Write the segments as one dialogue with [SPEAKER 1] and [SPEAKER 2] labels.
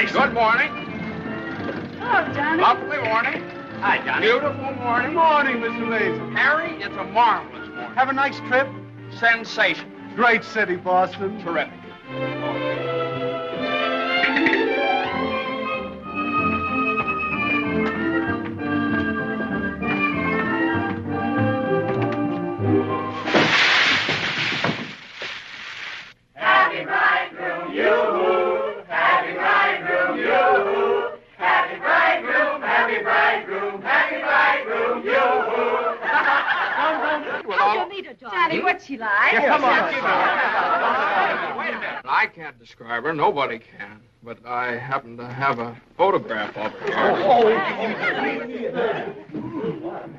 [SPEAKER 1] Mason.
[SPEAKER 2] Good morning.
[SPEAKER 3] Hello, Johnny.
[SPEAKER 2] Lovely morning.
[SPEAKER 1] Hi, Johnny.
[SPEAKER 2] Beautiful morning.
[SPEAKER 4] Morning, Mr. Mason.
[SPEAKER 2] Harry, it's a marvelous morning.
[SPEAKER 4] Have a nice trip?
[SPEAKER 2] Sensation.
[SPEAKER 4] Great city, Boston.
[SPEAKER 2] Terrific.
[SPEAKER 5] Happy bridegroom, yoo-hoo! Happy bridegroom, yoo-hoo! Happy bridegroom, happy bridegroom, happy bridegroom, yoo-hoo!
[SPEAKER 3] How'd you meet her, Johnny? What's she like?
[SPEAKER 4] Come on.
[SPEAKER 2] Wait a minute. I can't describe her. Nobody can. But I happen to have a photograph of her here.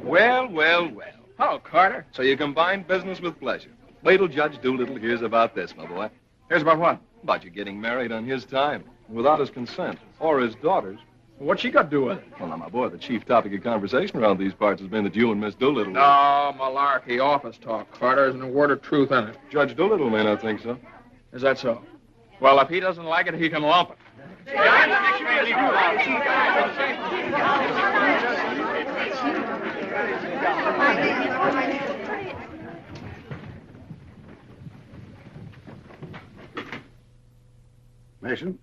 [SPEAKER 6] Well, well, well. Hello, Carter. So you combine business with pleasure. Wait till Judge Doolittle hears about this, my boy.
[SPEAKER 2] Here's about what?
[SPEAKER 6] About you getting married on his time, without his consent, or his daughter's.
[SPEAKER 2] What's she got to do with it?
[SPEAKER 6] Well, now, my boy, the chief topic of conversation around these parts has been that you and Miss Doolittle...
[SPEAKER 2] No, malarkey, office talk, Carter. Isn't a word of truth in it.
[SPEAKER 6] Judge Doolittle may not think so.
[SPEAKER 2] Is that so? Well, if he doesn't like it, he can lump it.
[SPEAKER 4] Mason?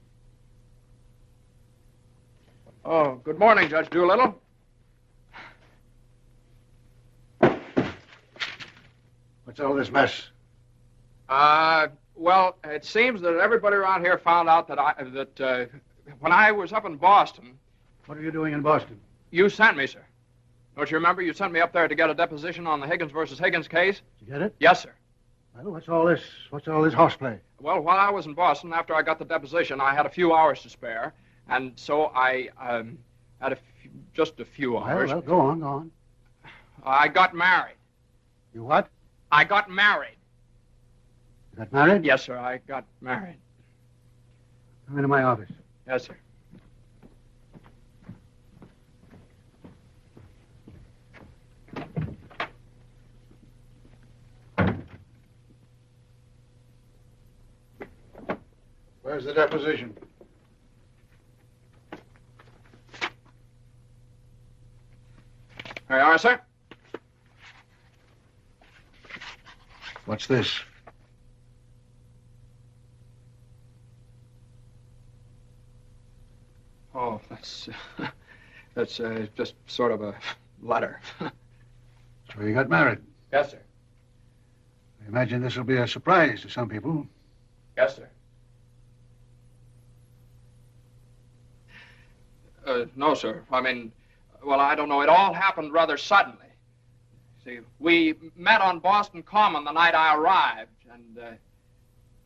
[SPEAKER 2] Oh, good morning, Judge Doolittle.
[SPEAKER 4] What's all this mess?
[SPEAKER 2] Well, it seems that everybody around here found out that when I was up in Boston...
[SPEAKER 4] What are you doing in Boston?
[SPEAKER 2] You sent me, sir. Don't you remember? You sent me up there to get a deposition on the Higgins versus Higgins case?
[SPEAKER 4] Did you get it?
[SPEAKER 2] Yes, sir.
[SPEAKER 4] Well, what's all this horseplay?
[SPEAKER 2] Well, while I was in Boston, after I got the deposition, I had a few hours to spare, and so I had just a few hours.
[SPEAKER 4] Well, go on.
[SPEAKER 2] I got married.
[SPEAKER 4] You what?
[SPEAKER 2] I got married.
[SPEAKER 4] You got married?
[SPEAKER 2] Yes, sir, I got married.
[SPEAKER 4] Come into my office.
[SPEAKER 2] Yes, sir.
[SPEAKER 4] Where's the deposition?
[SPEAKER 2] Here you are, sir.
[SPEAKER 4] What's this?
[SPEAKER 2] Oh, that's just sort of a letter.
[SPEAKER 4] So you got married.
[SPEAKER 2] Yes, sir.
[SPEAKER 4] I imagine this will be a surprise to some people.
[SPEAKER 2] Yes, sir. No, sir. I mean, well, I don't know. It all happened rather suddenly. See, we met on Boston Common the night I arrived, and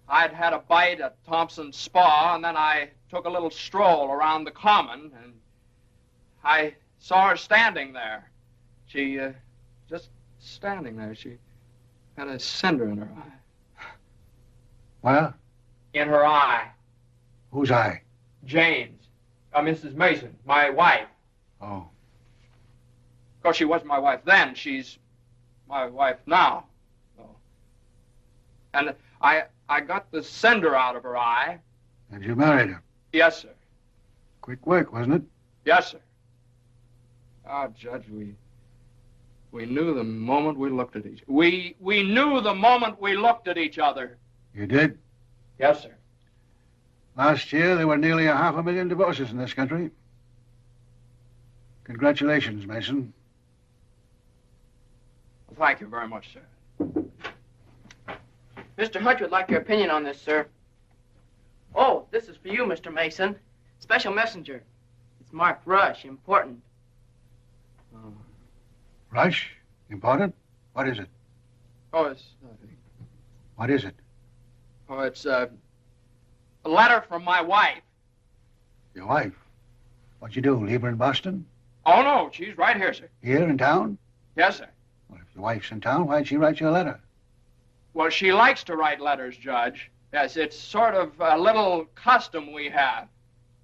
[SPEAKER 2] I'd had a bite at Thompson's Spa, and then I took a little stroll around the Common, and I saw her standing there. She, just standing there. She had a cinder in her eye.
[SPEAKER 4] Well?
[SPEAKER 2] In her eye.
[SPEAKER 4] Whose eye?
[SPEAKER 2] Jane's. Mrs. Mason, my wife.
[SPEAKER 4] Oh.
[SPEAKER 2] Of course, she wasn't my wife then. She's my wife now. So. And I got the cinder out of her eye.
[SPEAKER 4] And you married her?
[SPEAKER 2] Yes, sir.
[SPEAKER 4] Quick work, wasn't it?
[SPEAKER 2] Yes, sir. Ah, Judge, we knew the moment we looked at each other. We knew the moment we looked at each other.
[SPEAKER 4] You did?
[SPEAKER 2] Yes, sir.
[SPEAKER 4] Last year, there were nearly 500,000 divorces in this country. Congratulations, Mason.
[SPEAKER 2] Well, thank you very much, sir.
[SPEAKER 7] Mr. Hunt would like your opinion on this, sir. Oh, this is for you, Mr. Mason. Special messenger. It's marked Rush, important.
[SPEAKER 4] Rush? Important? What is it?
[SPEAKER 2] Oh, it's nothing.
[SPEAKER 4] What is it?
[SPEAKER 2] Oh, it's a letter from my wife.
[SPEAKER 4] Your wife? What'd you do, leave her in Boston?
[SPEAKER 2] Oh, no, she's right here, sir.
[SPEAKER 4] Here in town?
[SPEAKER 2] Yes, sir.
[SPEAKER 4] Well, if your wife's in town, why'd she write you a letter?
[SPEAKER 2] Well, she likes to write letters, Judge. Yes, it's sort of a little custom we have.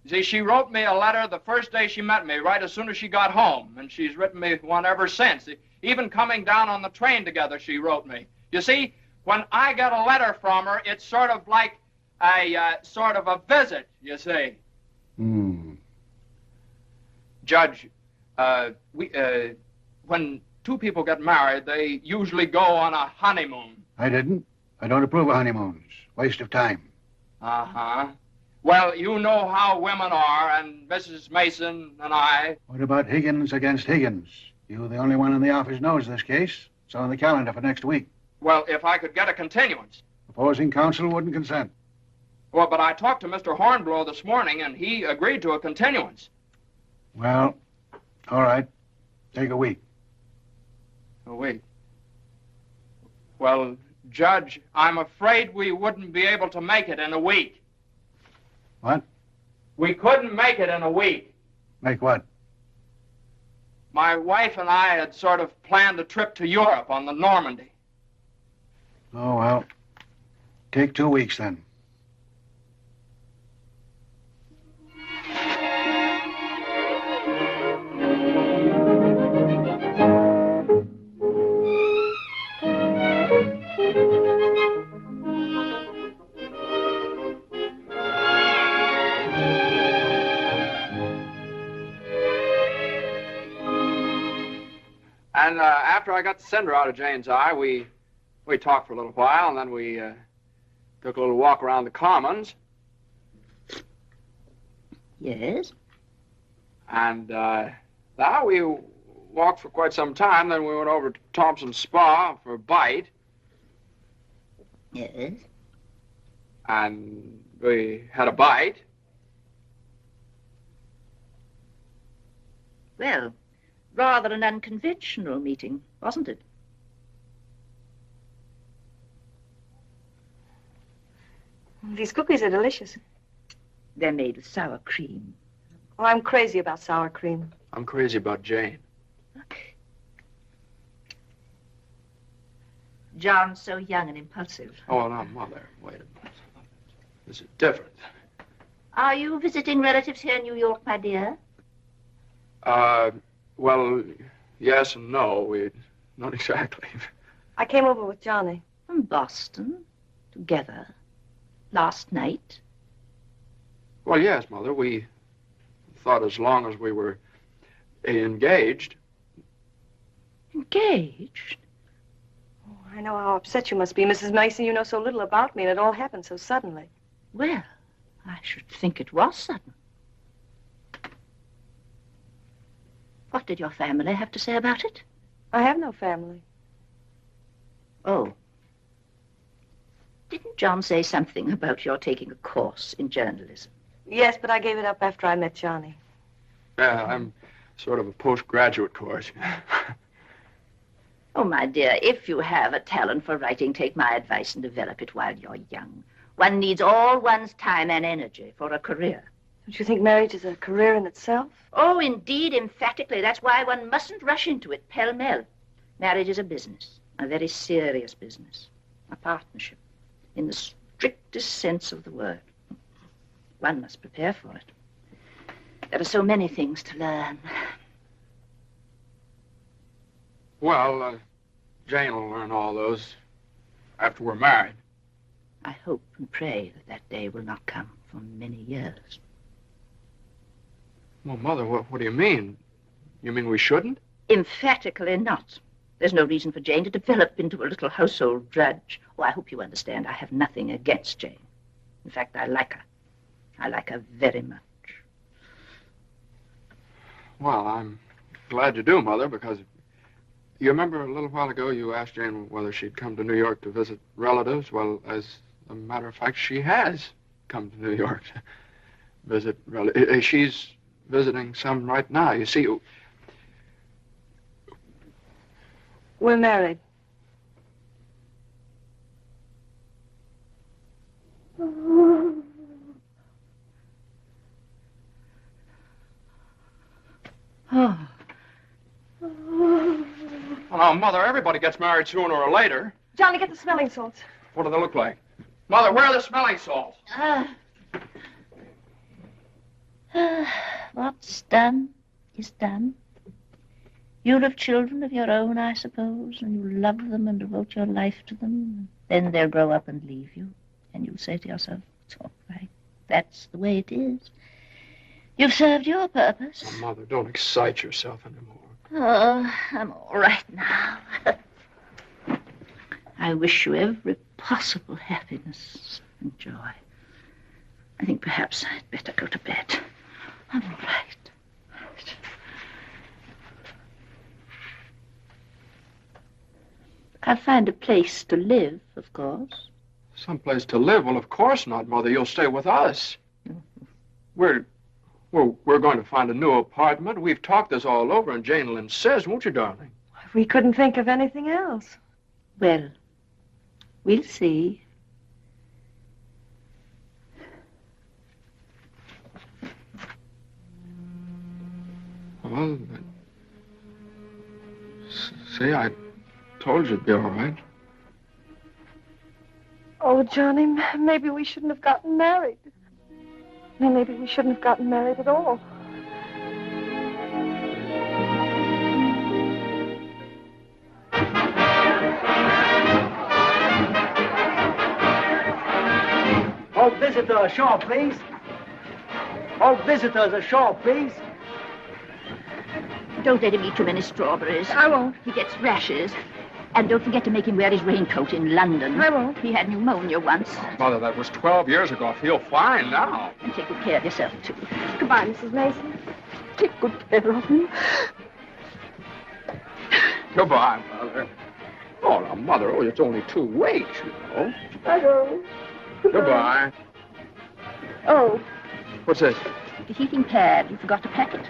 [SPEAKER 2] See, she wrote me a letter the first day she met me, right as soon as she got home, and she's written me one ever since. Even coming down on the train together, she wrote me. You see, when I get a letter from her, it's sort of like a visit, you see. Judge, when two people get married, they usually go on a honeymoon.
[SPEAKER 4] I didn't. I don't approve of honeymoons. Waste of time.
[SPEAKER 2] Uh-huh. Well, you know how women are, and Mrs. Mason and I...
[SPEAKER 4] What about Higgins against Higgins? You, the only one in the office, knows this case. It's on the calendar for next week.
[SPEAKER 2] Well, if I could get a continuance.
[SPEAKER 4] Opposing counsel wouldn't consent.
[SPEAKER 2] Well, but I talked to Mr. Hornblow this morning, and he agreed to a continuance.
[SPEAKER 4] Well, all right. Take a week.
[SPEAKER 2] A week? Well, Judge, I'm afraid we wouldn't be able to make it in a week.
[SPEAKER 4] What?
[SPEAKER 2] We couldn't make it in a week.
[SPEAKER 4] Make what?
[SPEAKER 2] My wife and I had sort of planned a trip to Europe on the Normandy.
[SPEAKER 4] Oh, well. Take 2 weeks, then.
[SPEAKER 2] And after I got the cinder out of Jane's eye, we talked for a little while, and then we took a little walk around the Commons.
[SPEAKER 1] Yes?
[SPEAKER 2] And now we walked for quite some time, then we went over to Thompson's Spa for a bite.
[SPEAKER 1] Yes?
[SPEAKER 2] And we had a bite.
[SPEAKER 1] Well, rather an unconventional meeting, wasn't it?
[SPEAKER 3] These cookies are delicious.
[SPEAKER 1] They're made with sour cream.
[SPEAKER 3] Oh, I'm crazy about sour cream.
[SPEAKER 2] I'm crazy about Jane.
[SPEAKER 1] John's so young and impulsive.
[SPEAKER 2] Oh, now, Mother, wait a minute. This is different.
[SPEAKER 1] Are you visiting relatives here in New York, my dear?
[SPEAKER 2] Well, yes and no. Not exactly.
[SPEAKER 3] I came over with Johnny.
[SPEAKER 1] From Boston, together, last night.
[SPEAKER 2] Well, yes, Mother. We thought as long as we were engaged.
[SPEAKER 1] Engaged?
[SPEAKER 3] Oh, I know how upset you must be, Mrs. Mason. You know so little about me, and it all happened so suddenly.
[SPEAKER 1] Well, I should think it was sudden. What did your family have to say about it?
[SPEAKER 3] I have no family.
[SPEAKER 1] Oh. Didn't John say something about your taking a course in journalism?
[SPEAKER 3] Yes, but I gave it up after I met Johnny.
[SPEAKER 2] Yeah, I'm sort of a postgraduate course.
[SPEAKER 1] Oh, my dear, if you have a talent for writing, take my advice and develop it while you're young. One needs all one's time and energy for a career.
[SPEAKER 3] Don't you think marriage is a career in itself?
[SPEAKER 1] Oh, indeed, emphatically. That's why one mustn't rush into it pell-mell. Marriage is a business, a very serious business, a partnership, in the strictest sense of the word. One must prepare for it. There are so many things to learn.
[SPEAKER 2] Well, Jane will learn all those after we're married.
[SPEAKER 1] I hope and pray that that day will not come for many years.
[SPEAKER 2] Well, Mother, what do you mean? You mean we shouldn't?
[SPEAKER 1] Emphatically not. There's no reason for Jane to develop into a little household drudge. Oh, I hope you understand. I have nothing against Jane. In fact, I like her. I like her very much.
[SPEAKER 2] Well, I'm glad you do, Mother, because you remember a little while ago you asked Jane whether she'd come to New York to visit relatives. Well, as a matter of fact, she has come to New York to visit relatives. She's visiting some right now. You see,
[SPEAKER 3] we're married.
[SPEAKER 1] Oh.
[SPEAKER 2] well, now, Mother, everybody gets married sooner or later.
[SPEAKER 3] Johnny, get the smelling salts.
[SPEAKER 2] What do they look like? Mother, where are the smelling salts?
[SPEAKER 1] What's done is done. You'll have children of your own, I suppose, and you'll love them and devote your life to them. Then they'll grow up and leave you, and you'll say to yourself, it's all right. That's the way it is. You've served your purpose.
[SPEAKER 2] Oh, Mother, don't excite yourself anymore.
[SPEAKER 1] Oh, I'm all right now. I wish you every possible happiness and joy. I think perhaps I'd better go to bed. I'm all right. I'll find a place to live, of course.
[SPEAKER 2] Someplace to live? Well, of course not, Mother. You'll stay with us. We're going to find a new apartment. We've talked this all over, and Jane will insist, won't you, darling?
[SPEAKER 3] We couldn't think of anything else.
[SPEAKER 1] Well, we'll see.
[SPEAKER 2] Well, see, I told you it'd be all right.
[SPEAKER 3] Oh, Johnny, maybe we shouldn't have gotten married. Maybe we shouldn't have gotten married at all.
[SPEAKER 8] All visitors ashore, please. All visitors ashore, please.
[SPEAKER 1] Don't let him eat too many strawberries.
[SPEAKER 3] I won't.
[SPEAKER 1] He gets rashes. And don't forget to make him wear his raincoat in London.
[SPEAKER 3] I won't.
[SPEAKER 1] He had pneumonia once.
[SPEAKER 2] Mother, that was 12 years ago. I feel fine now.
[SPEAKER 1] And take good care of yourself, too.
[SPEAKER 3] Goodbye, Mrs. Mason.
[SPEAKER 1] Take good care of him.
[SPEAKER 2] Goodbye, Mother. Oh, now, Mother, it's only 2 weeks, you know.
[SPEAKER 3] I go.
[SPEAKER 2] Goodbye.
[SPEAKER 3] Oh.
[SPEAKER 2] What's this?
[SPEAKER 1] The heating pad. You forgot to pack it.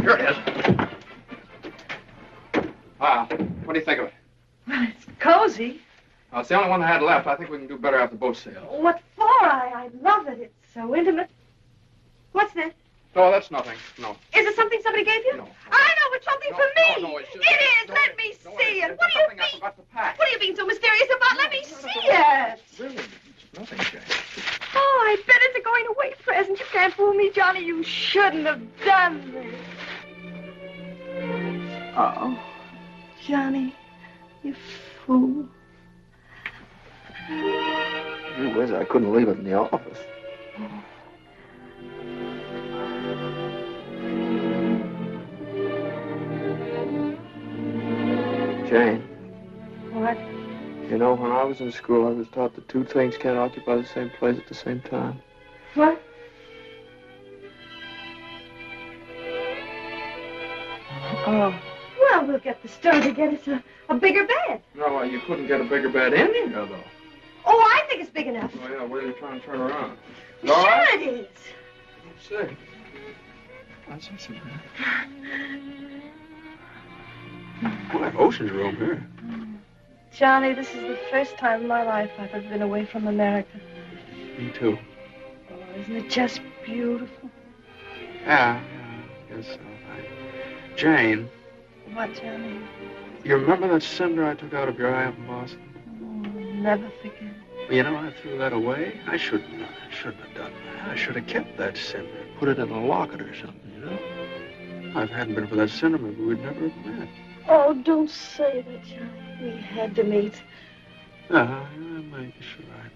[SPEAKER 2] Here it is. Wow. What do you think of it?
[SPEAKER 3] Well, it's cozy.
[SPEAKER 2] Well, it's the only one I had left. I think we can do better after boat sale.
[SPEAKER 3] What for? I love it. It's so intimate. What's this?
[SPEAKER 2] No, that's nothing. No.
[SPEAKER 3] Is it something somebody gave you?
[SPEAKER 2] No.
[SPEAKER 3] I know, it's something for me.
[SPEAKER 2] No, it's just...
[SPEAKER 3] It is.
[SPEAKER 2] No,
[SPEAKER 3] Let me
[SPEAKER 2] no,
[SPEAKER 3] see it.
[SPEAKER 2] it's
[SPEAKER 3] What do you
[SPEAKER 2] something I
[SPEAKER 3] mean?
[SPEAKER 2] forgot to pack.
[SPEAKER 3] What are you being so mysterious about? Let me see it.
[SPEAKER 2] Really, it's nothing, Jane.
[SPEAKER 3] Oh, I bet it's a going away present. You can't fool me, Johnny. You shouldn't have done this. Oh, Johnny, you fool.
[SPEAKER 2] Gee whiz, I couldn't leave it in the office. Jane.
[SPEAKER 3] What?
[SPEAKER 2] You know, when I was in school, I was taught that 2 things can't occupy the same place at the same time.
[SPEAKER 3] What? Oh. Well, we'll get the stove to get us a bigger bed.
[SPEAKER 2] No, you couldn't get a bigger bed in here, though.
[SPEAKER 3] Oh, I think it's big enough.
[SPEAKER 2] Oh, yeah, where are you trying to turn around?
[SPEAKER 3] Sure it is.
[SPEAKER 2] Let's see. That's something. Boy, ocean's room here.
[SPEAKER 3] Johnny, this is the first time in my life I've ever been away from America.
[SPEAKER 2] Me too.
[SPEAKER 3] Oh, isn't it just beautiful?
[SPEAKER 2] Yeah, I guess so. Jane.
[SPEAKER 3] What, Johnny?
[SPEAKER 2] You remember that cinder I took out of your eye up in Boston?
[SPEAKER 3] Oh, never forget.
[SPEAKER 2] Well, you know, I threw that away. I shouldn't have done that. I should have kept that cinder, put it in a locket or something, you know? If it hadn't been for that cinder, maybe we'd never have met.
[SPEAKER 3] Oh, don't say that, Johnny. We had to meet.
[SPEAKER 2] Maybe you're right.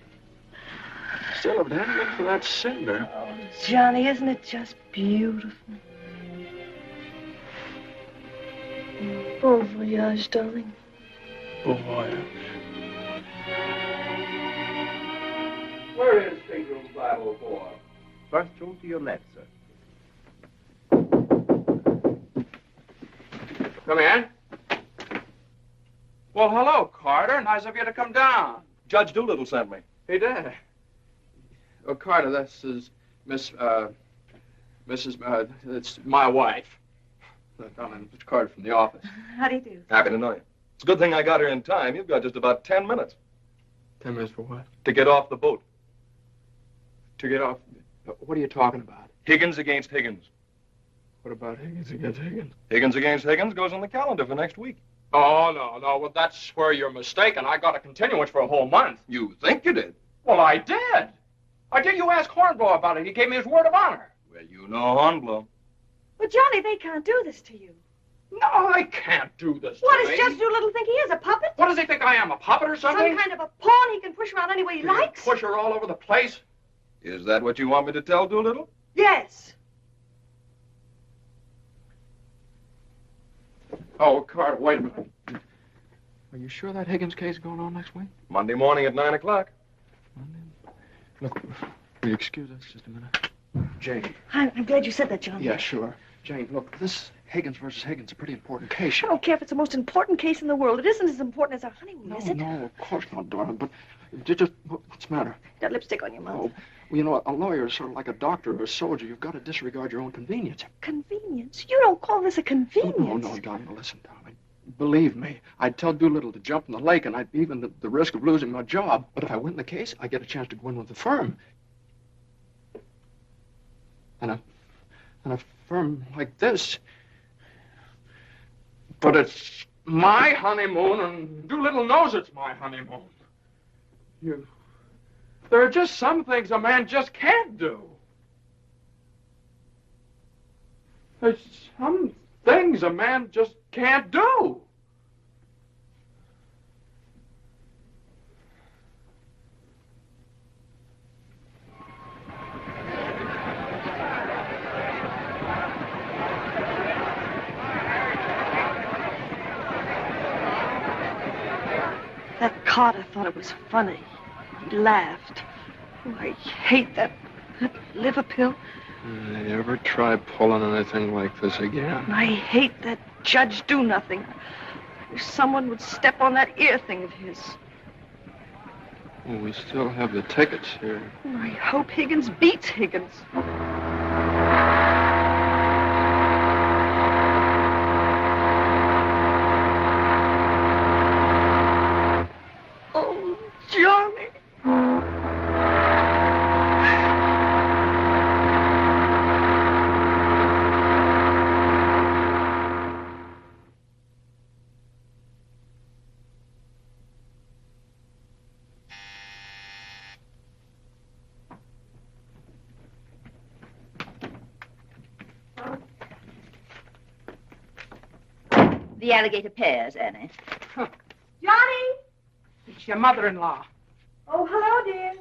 [SPEAKER 2] Still, if it hadn't been for that cinder...
[SPEAKER 3] Oh, Johnny, isn't it just beautiful? Bon voyage, darling.
[SPEAKER 2] Bon voyage. Where is stateroom 504?
[SPEAKER 8] First room to your left, sir.
[SPEAKER 2] Come in. Well, hello, Carter. Nice of you to come down.
[SPEAKER 6] Judge Doolittle sent me.
[SPEAKER 2] He did. Well, Carter, this is it's my wife. It's Carter from the office.
[SPEAKER 3] How do you do?
[SPEAKER 6] Happy to know you. It's a good thing I got here in time. You've got just about 10 minutes.
[SPEAKER 2] 10 minutes for what?
[SPEAKER 6] To get off the boat.
[SPEAKER 2] To get off? What are you talking about?
[SPEAKER 6] Higgins against Higgins.
[SPEAKER 2] What about Higgins against Higgins?
[SPEAKER 6] Higgins against Higgins goes on the calendar for next week.
[SPEAKER 2] Oh, no. Well, that's where you're mistaken. I got a continuance for a whole month.
[SPEAKER 6] You think you did?
[SPEAKER 2] Well, I did. You ask Hornblow about it. He gave me his word of honor.
[SPEAKER 6] Well, you know Hornblow.
[SPEAKER 3] But, Johnny, they can't do this to you.
[SPEAKER 2] No, I can't do this.
[SPEAKER 3] What
[SPEAKER 2] to
[SPEAKER 3] does
[SPEAKER 2] me.
[SPEAKER 3] Judge Doolittle think he is, a puppet?
[SPEAKER 2] What does he think I am, a puppet or something?
[SPEAKER 3] Some kind of a pawn he can push around any way he likes?
[SPEAKER 2] Push her all over the place?
[SPEAKER 6] Is that what you want me to tell Doolittle?
[SPEAKER 3] Yes.
[SPEAKER 2] Oh, Carter, wait a minute. Are you sure that Higgins case is going on next week?
[SPEAKER 6] Monday morning at 9 o'clock.
[SPEAKER 2] Look, will you excuse us just a minute? Jane.
[SPEAKER 3] I'm glad you said that, John.
[SPEAKER 2] Yeah, sure. Jane, look, this Higgins versus Higgins is a pretty important case.
[SPEAKER 3] I don't care if it's the most important case in the world. It isn't as important as our honeymoon, is it?
[SPEAKER 2] No, of course not, darling. But just what's the matter?
[SPEAKER 3] Got lipstick on your mouth.
[SPEAKER 2] Oh, well, you know, a lawyer is sort of like a doctor or a soldier. You've got to disregard your own convenience.
[SPEAKER 3] Convenience? You don't call this a convenience.
[SPEAKER 2] No, darling. Listen, darling. Believe me, I'd tell Doolittle to jump in the lake, and I'd be even the risk of losing my job. But if I win the case, I get a chance to go in with the firm. And a firm like this. But it's my honeymoon, and Doolittle knows it's my honeymoon. There are just some things a man just can't do. There's some things a man just can't do.
[SPEAKER 3] That Carter thought it was funny. He laughed. Oh, I hate that liver pill.
[SPEAKER 2] They ever try pulling anything like this again?
[SPEAKER 3] I hate that Judge Do-Nothing. I wish someone would step on that ear thing of his.
[SPEAKER 2] Well, we still have the tickets here.
[SPEAKER 3] I hope Higgins beats Higgins. Oh, Johnny.
[SPEAKER 1] The alligator pears, Annie.
[SPEAKER 3] Johnny!
[SPEAKER 7] It's your mother-in-law.
[SPEAKER 3] Oh, hello, dear.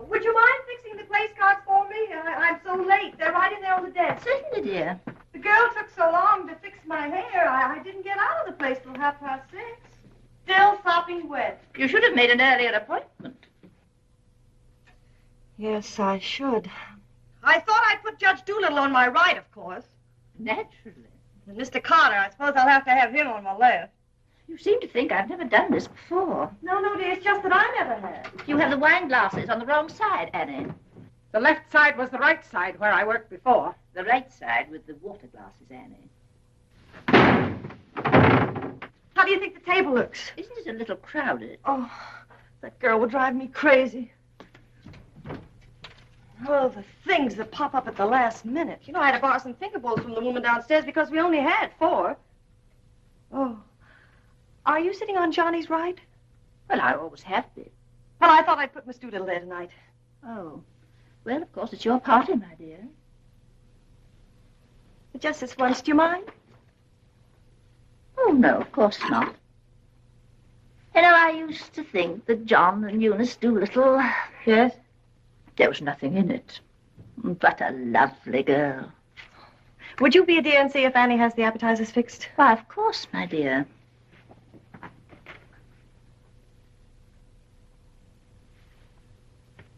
[SPEAKER 3] Would you mind fixing the place cards for me? I'm so late. They're right in there on the desk.
[SPEAKER 1] Certainly, dear.
[SPEAKER 3] The girl took so long to fix my hair, I didn't get out of the place till 6:30. Still sopping wet.
[SPEAKER 1] You should have made an earlier appointment.
[SPEAKER 3] Yes, I should. I thought I'd put Judge Doolittle on my right, of course.
[SPEAKER 1] Naturally.
[SPEAKER 3] And Mr. Carter, I suppose I'll have to have him on my left.
[SPEAKER 1] You seem to think I've never done this before.
[SPEAKER 3] No, dear, it's just that I never have.
[SPEAKER 1] You have the wine glasses on the wrong side, Annie.
[SPEAKER 7] The left side was the right side where I worked before.
[SPEAKER 1] The right side with the water glasses, Annie.
[SPEAKER 3] How do you think the table looks?
[SPEAKER 1] Isn't it a little crowded?
[SPEAKER 3] Oh, that girl will drive me crazy. Oh, the things that pop up at the last minute. You know, I had to borrow some thinkables from the woman downstairs because we only had 4. Oh. Are you sitting on Johnny's right?
[SPEAKER 1] Well, I always have been.
[SPEAKER 3] Well, I thought I'd put Miss Doolittle there tonight.
[SPEAKER 1] Oh. Well, of course, it's your party, my dear.
[SPEAKER 3] Just this once, do you mind?
[SPEAKER 1] Oh, no, of course not. You know, I used to think that John and Eunice Doolittle...
[SPEAKER 3] Yes?
[SPEAKER 1] There was nothing in it. But a lovely girl.
[SPEAKER 3] Would you be a dear and see if Annie has the appetizers fixed?
[SPEAKER 1] Why, of course, my dear.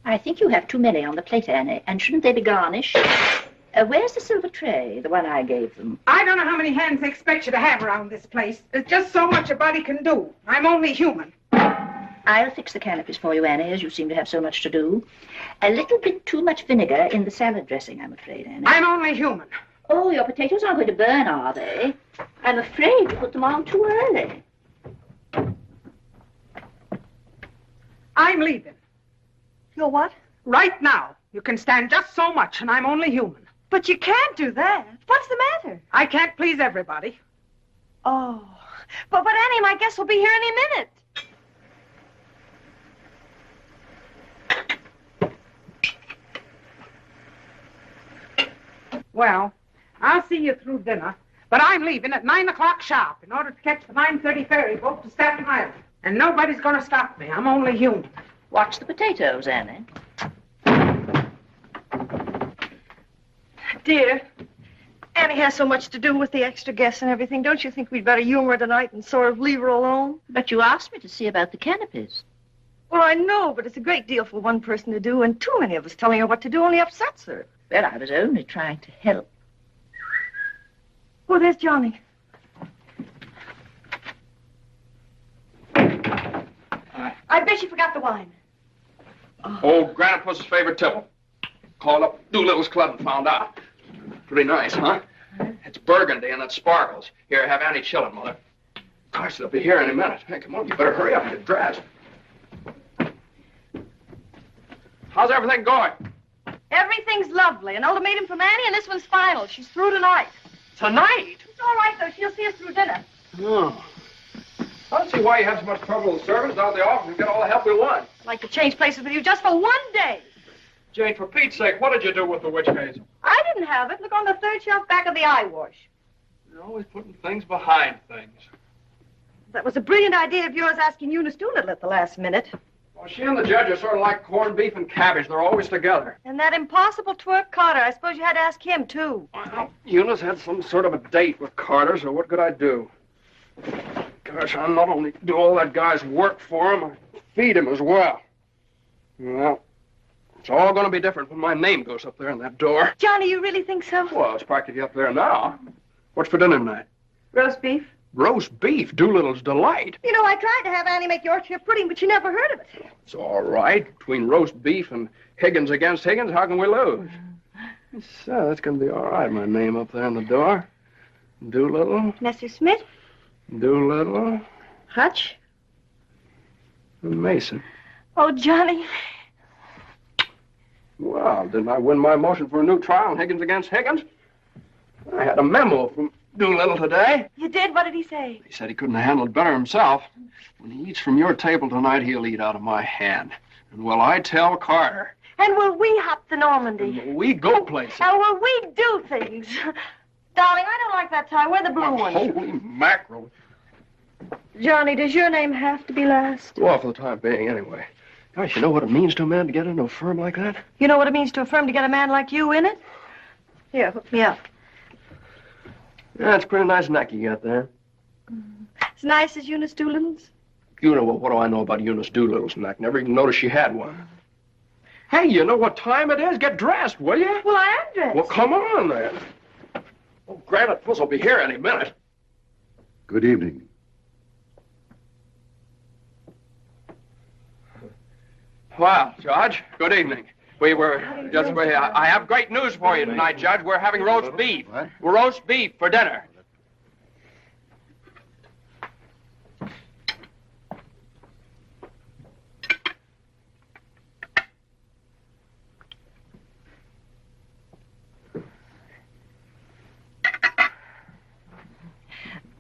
[SPEAKER 1] I think you have too many on the plate, Annie, and shouldn't they be garnished? Where's the silver tray, the one I gave them?
[SPEAKER 9] I don't know how many hands they expect you to have around this place. There's just so much a body can do. I'm only human.
[SPEAKER 1] I'll fix the canopies for you, Annie, as you seem to have so much to do. A little bit too much vinegar in the salad dressing, I'm afraid, Annie.
[SPEAKER 9] I'm only human.
[SPEAKER 1] Oh, your potatoes aren't going to burn, are they? I'm afraid you put them on too early.
[SPEAKER 9] I'm leaving.
[SPEAKER 3] You're what?
[SPEAKER 9] Right now. You can stand just so much, and I'm only human.
[SPEAKER 3] But you can't do that. What's the matter?
[SPEAKER 9] I can't please everybody.
[SPEAKER 3] Oh. But Annie, my guest will be here any minute.
[SPEAKER 9] Well, I'll see you through dinner. But I'm leaving at 9 o'clock sharp in order to catch the 9:30 ferry boat to Staten Island. And nobody's going to stop me. I'm only human.
[SPEAKER 1] Watch the potatoes, Annie.
[SPEAKER 3] Dear, Annie has so much to do with the extra guests and everything. Don't you think we'd better humor her tonight and sort of leave her alone?
[SPEAKER 1] But you asked me to see about the canopies.
[SPEAKER 3] Well, I know, but it's a great deal for one person to do, and too many of us telling her what to do only upsets her.
[SPEAKER 1] Well, I was only trying to help.
[SPEAKER 3] Oh, there's Johnny. I bet you forgot the wine.
[SPEAKER 2] Old Grandpa's favorite tipple. Called up Doolittle's Club and found out. Pretty nice, huh? It's burgundy and it sparkles. Here, have Annie chillin', Mother. Gosh, they'll be here any minute. Hey, come on, you better hurry up and get dressed. How's everything going?
[SPEAKER 3] Everything's lovely. An ultimatum from Annie, and this one's final. She's through tonight.
[SPEAKER 2] Tonight?
[SPEAKER 3] It's all right, though. She'll see us through dinner.
[SPEAKER 2] Oh. I don't see why you have so much trouble with servants out the office and get all the help we want.
[SPEAKER 3] I'd like to change places with you just for one day.
[SPEAKER 2] Jane, for Pete's sake, what did you do with the witch hazel?
[SPEAKER 3] I didn't have it. Look on the third shelf back of the eye wash.
[SPEAKER 2] You're always putting things behind things.
[SPEAKER 3] That was a brilliant idea of yours asking Eunice Doolittle at the last minute.
[SPEAKER 2] Well, she and the judge are sort of like corned beef and cabbage. They're always together.
[SPEAKER 3] And that impossible twerp Carter. I suppose you had to ask him, too.
[SPEAKER 2] Well, Eunice had some sort of a date with Carter, so what could I do? Gosh, I not only do all that guy's work for him, I feed him as well. Well, it's all going to be different when my name goes up there in that door.
[SPEAKER 3] Johnny, you really think so?
[SPEAKER 2] Well, it's practically up there now. What's for dinner tonight?
[SPEAKER 3] Roast beef.
[SPEAKER 2] Roast beef, Doolittle's delight.
[SPEAKER 3] You know, I tried to have Annie make Yorkshire pudding, but she never heard of it.
[SPEAKER 2] It's all right. Between roast beef and Higgins against Higgins, how can we lose? So, that's going to be all right, my name up there in the door. Doolittle.
[SPEAKER 3] Mr. Smith.
[SPEAKER 2] Doolittle.
[SPEAKER 3] Hutch.
[SPEAKER 2] And Mason.
[SPEAKER 3] Oh, Johnny.
[SPEAKER 2] Well, didn't I win my motion for a new trial on Higgins against Higgins? I had a memo from Doolittle today.
[SPEAKER 3] You did? What did he say?
[SPEAKER 2] He said he couldn't have handled it better himself. When he eats from your table tonight, he'll eat out of my hand. And will I tell Carter?
[SPEAKER 3] And will we hop to Normandy?
[SPEAKER 2] And will we go places?
[SPEAKER 3] And will we do things? Darling, I don't like that tie. Wear the blue one.
[SPEAKER 2] Holy mackerel.
[SPEAKER 3] Johnny, does your name have to be last?
[SPEAKER 2] Well, for the time being, anyway. Gosh, you know what it means to a man to get into a firm like that?
[SPEAKER 3] You know what it means to a firm to get a man like you in it? Here, hook me up.
[SPEAKER 2] Yeah, it's a pretty nice neck you got there.
[SPEAKER 3] As nice as Eunice Doolittle's?
[SPEAKER 2] You know, what do I know about Eunice Doolittle's neck? Never even noticed she had one. Hey, you know what time it is? Get dressed, will you?
[SPEAKER 3] Well, I am dressed.
[SPEAKER 2] Well, come on, then. Oh, Granite Puss will be here any minute.
[SPEAKER 4] Good evening.
[SPEAKER 2] Well, Judge, good evening. We were just... I have great news for you tonight, Judge. We're having roast beef.
[SPEAKER 4] What?
[SPEAKER 2] Roast beef for dinner.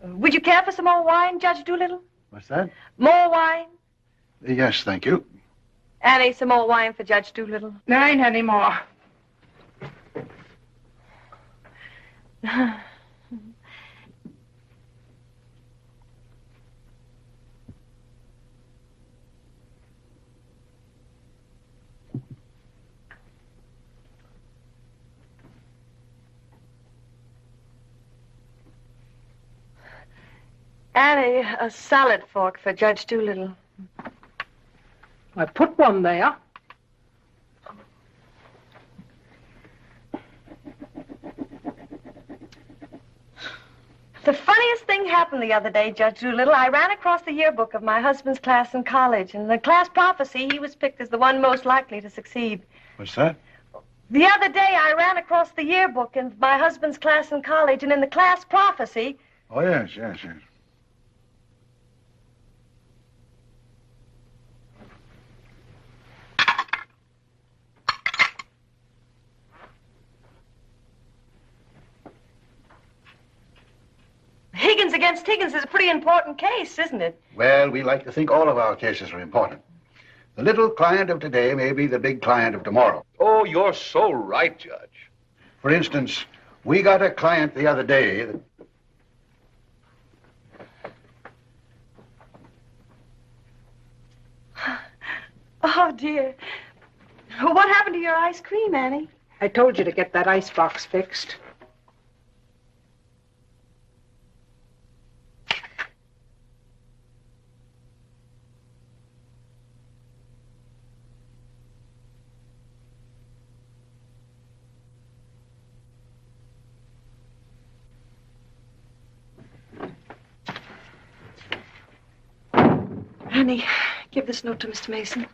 [SPEAKER 3] Would you care for some more wine, Judge Doolittle?
[SPEAKER 4] What's that?
[SPEAKER 3] More wine?
[SPEAKER 4] Yes, thank you.
[SPEAKER 3] Annie, some more wine for Judge Doolittle.
[SPEAKER 9] There ain't any more.
[SPEAKER 3] Annie, a salad fork for Judge Doolittle.
[SPEAKER 9] I put one there.
[SPEAKER 3] The funniest thing happened the other day, Judge Doolittle. I ran across the yearbook of my husband's class in college. And in the class prophecy, he was picked as the one most likely to succeed.
[SPEAKER 4] What's that?
[SPEAKER 3] The other day, I ran across the yearbook in my husband's class in college. And in the class prophecy...
[SPEAKER 4] Oh, yes, yes, yes.
[SPEAKER 3] Higgins against Higgins is a pretty important case, isn't it?
[SPEAKER 4] Well, we like to think all of our cases are important. The little client of today may be the big client of tomorrow.
[SPEAKER 6] Oh, you're so right, Judge.
[SPEAKER 4] For instance, we got a client the other day that...
[SPEAKER 3] Oh, dear. What happened to your ice cream, Annie?
[SPEAKER 9] I told you to get that ice box fixed.
[SPEAKER 3] Annie, give this note to Mr. Mason.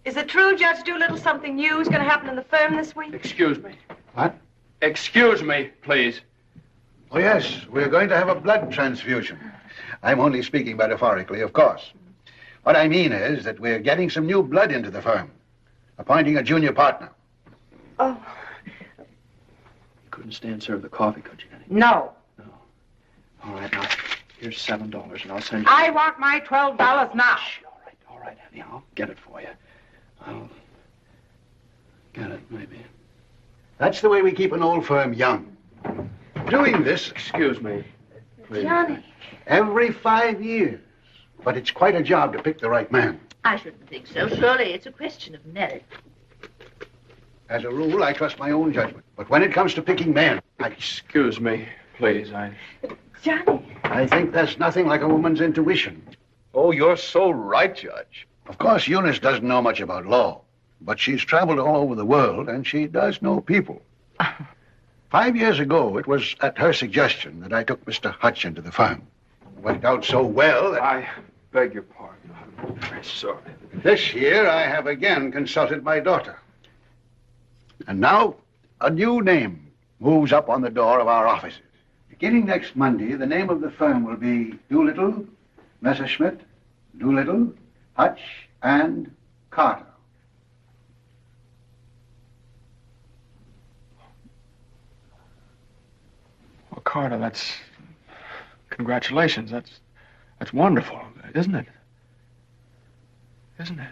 [SPEAKER 3] Is it true, Judge Doolittle, something new is going to happen in the firm this week?
[SPEAKER 2] Excuse me.
[SPEAKER 4] What?
[SPEAKER 2] Excuse me, please.
[SPEAKER 4] Oh, yes, we're going to have a blood transfusion. I'm only speaking metaphorically, of course. What I mean is that we're getting some new blood into the firm, appointing a junior partner.
[SPEAKER 3] Oh.
[SPEAKER 2] You couldn't stand serve the coffee, could you, Annie?
[SPEAKER 9] No.
[SPEAKER 2] All right, now, here's $7, and I'll send you...
[SPEAKER 9] I want my $12 now.
[SPEAKER 2] All right, Annie, I'll get it for you. I'll get it, maybe.
[SPEAKER 4] That's the way we keep an old firm young. Doing this...
[SPEAKER 2] Excuse me, please.
[SPEAKER 3] Johnny.
[SPEAKER 4] Every 5 years. But it's quite a job to pick the right man.
[SPEAKER 1] I shouldn't think so. Surely it's a question of merit.
[SPEAKER 4] As a rule, I trust my own judgment. But when it comes to picking men,
[SPEAKER 2] Excuse me, please.
[SPEAKER 3] Johnny.
[SPEAKER 4] I think there's nothing like a woman's intuition.
[SPEAKER 6] Oh, you're so right, Judge.
[SPEAKER 4] Of course, Eunice doesn't know much about law, but she's traveled all over the world, and she does know people. 5 years ago, it was at her suggestion that I took Mr. Hutch into the firm. It worked out so well that...
[SPEAKER 2] I beg your pardon. I'm very sorry.
[SPEAKER 4] This year, I have again consulted my daughter. And now, a new name moves up on the door of our offices. Beginning next Monday, the name of the firm will be Doolittle, Messerschmitt, Doolittle, Hutch, and Carter.
[SPEAKER 2] Well, Carter, that's... Congratulations. That's wonderful, isn't it? Isn't it?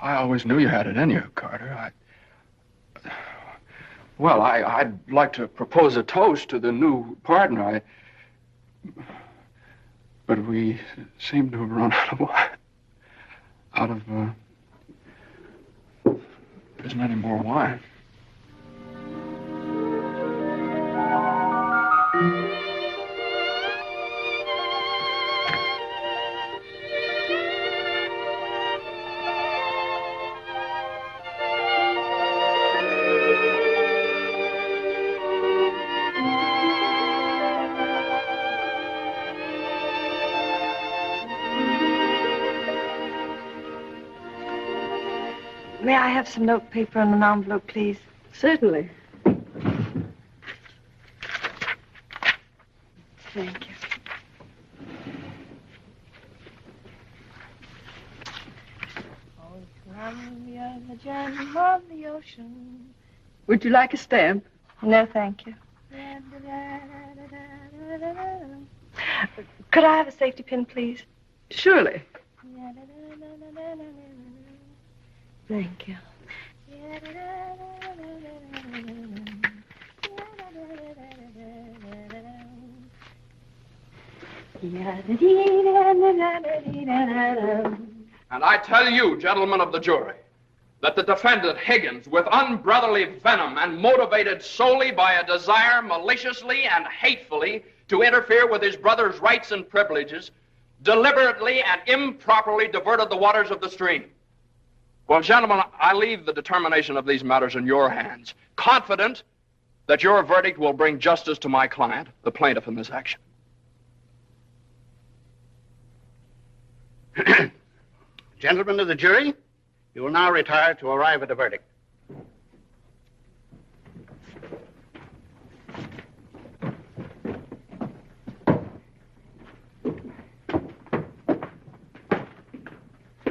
[SPEAKER 2] I always knew you had it in you, Carter. Well, I'd like to propose a toast to the new partner. But we seem to have run out of wine. There isn't any more wine.
[SPEAKER 3] May I have some note paper and an envelope, please?
[SPEAKER 10] Certainly.
[SPEAKER 3] Thank you. Of the ocean.
[SPEAKER 10] Would you like a stamp?
[SPEAKER 3] No, thank you. Could I have a safety pin, please?
[SPEAKER 10] Surely.
[SPEAKER 3] Thank you.
[SPEAKER 2] And I tell you, gentlemen of the jury, that the defendant, Higgins, with unbrotherly venom and motivated solely by a desire maliciously and hatefully to interfere with his brother's rights and privileges, deliberately and improperly diverted the waters of the stream. Well, gentlemen, I leave the determination of these matters in your hands, confident that your verdict will bring justice to my client, the plaintiff in this action.
[SPEAKER 4] Gentlemen of the jury, you will now retire to arrive at a verdict.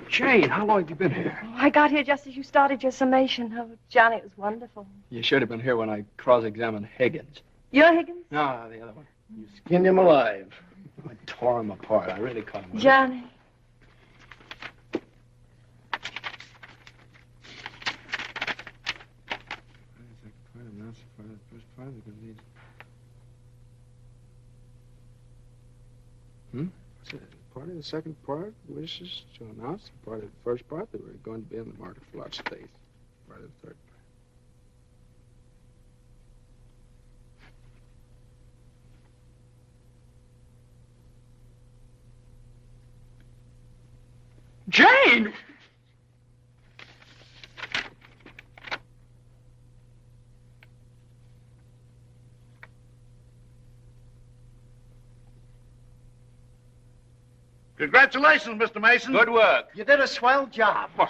[SPEAKER 2] Jane, how long have you been here?
[SPEAKER 3] Oh, I got here just as you started your summation. Oh, Johnny, it was wonderful.
[SPEAKER 2] You should have been here when I cross-examined Higgins.
[SPEAKER 3] You're Higgins?
[SPEAKER 2] No, the other one.
[SPEAKER 8] You skinned him alive.
[SPEAKER 2] I tore him apart. I really cut him.
[SPEAKER 3] Johnny.
[SPEAKER 2] Hmm? Part of the second part wishes to announce the part of the first part that we're going to be in the market for large space. Part of the third part. Jane!
[SPEAKER 4] Congratulations, Mr. Mason.
[SPEAKER 8] Good work.
[SPEAKER 4] You did a swell job.
[SPEAKER 2] Oh,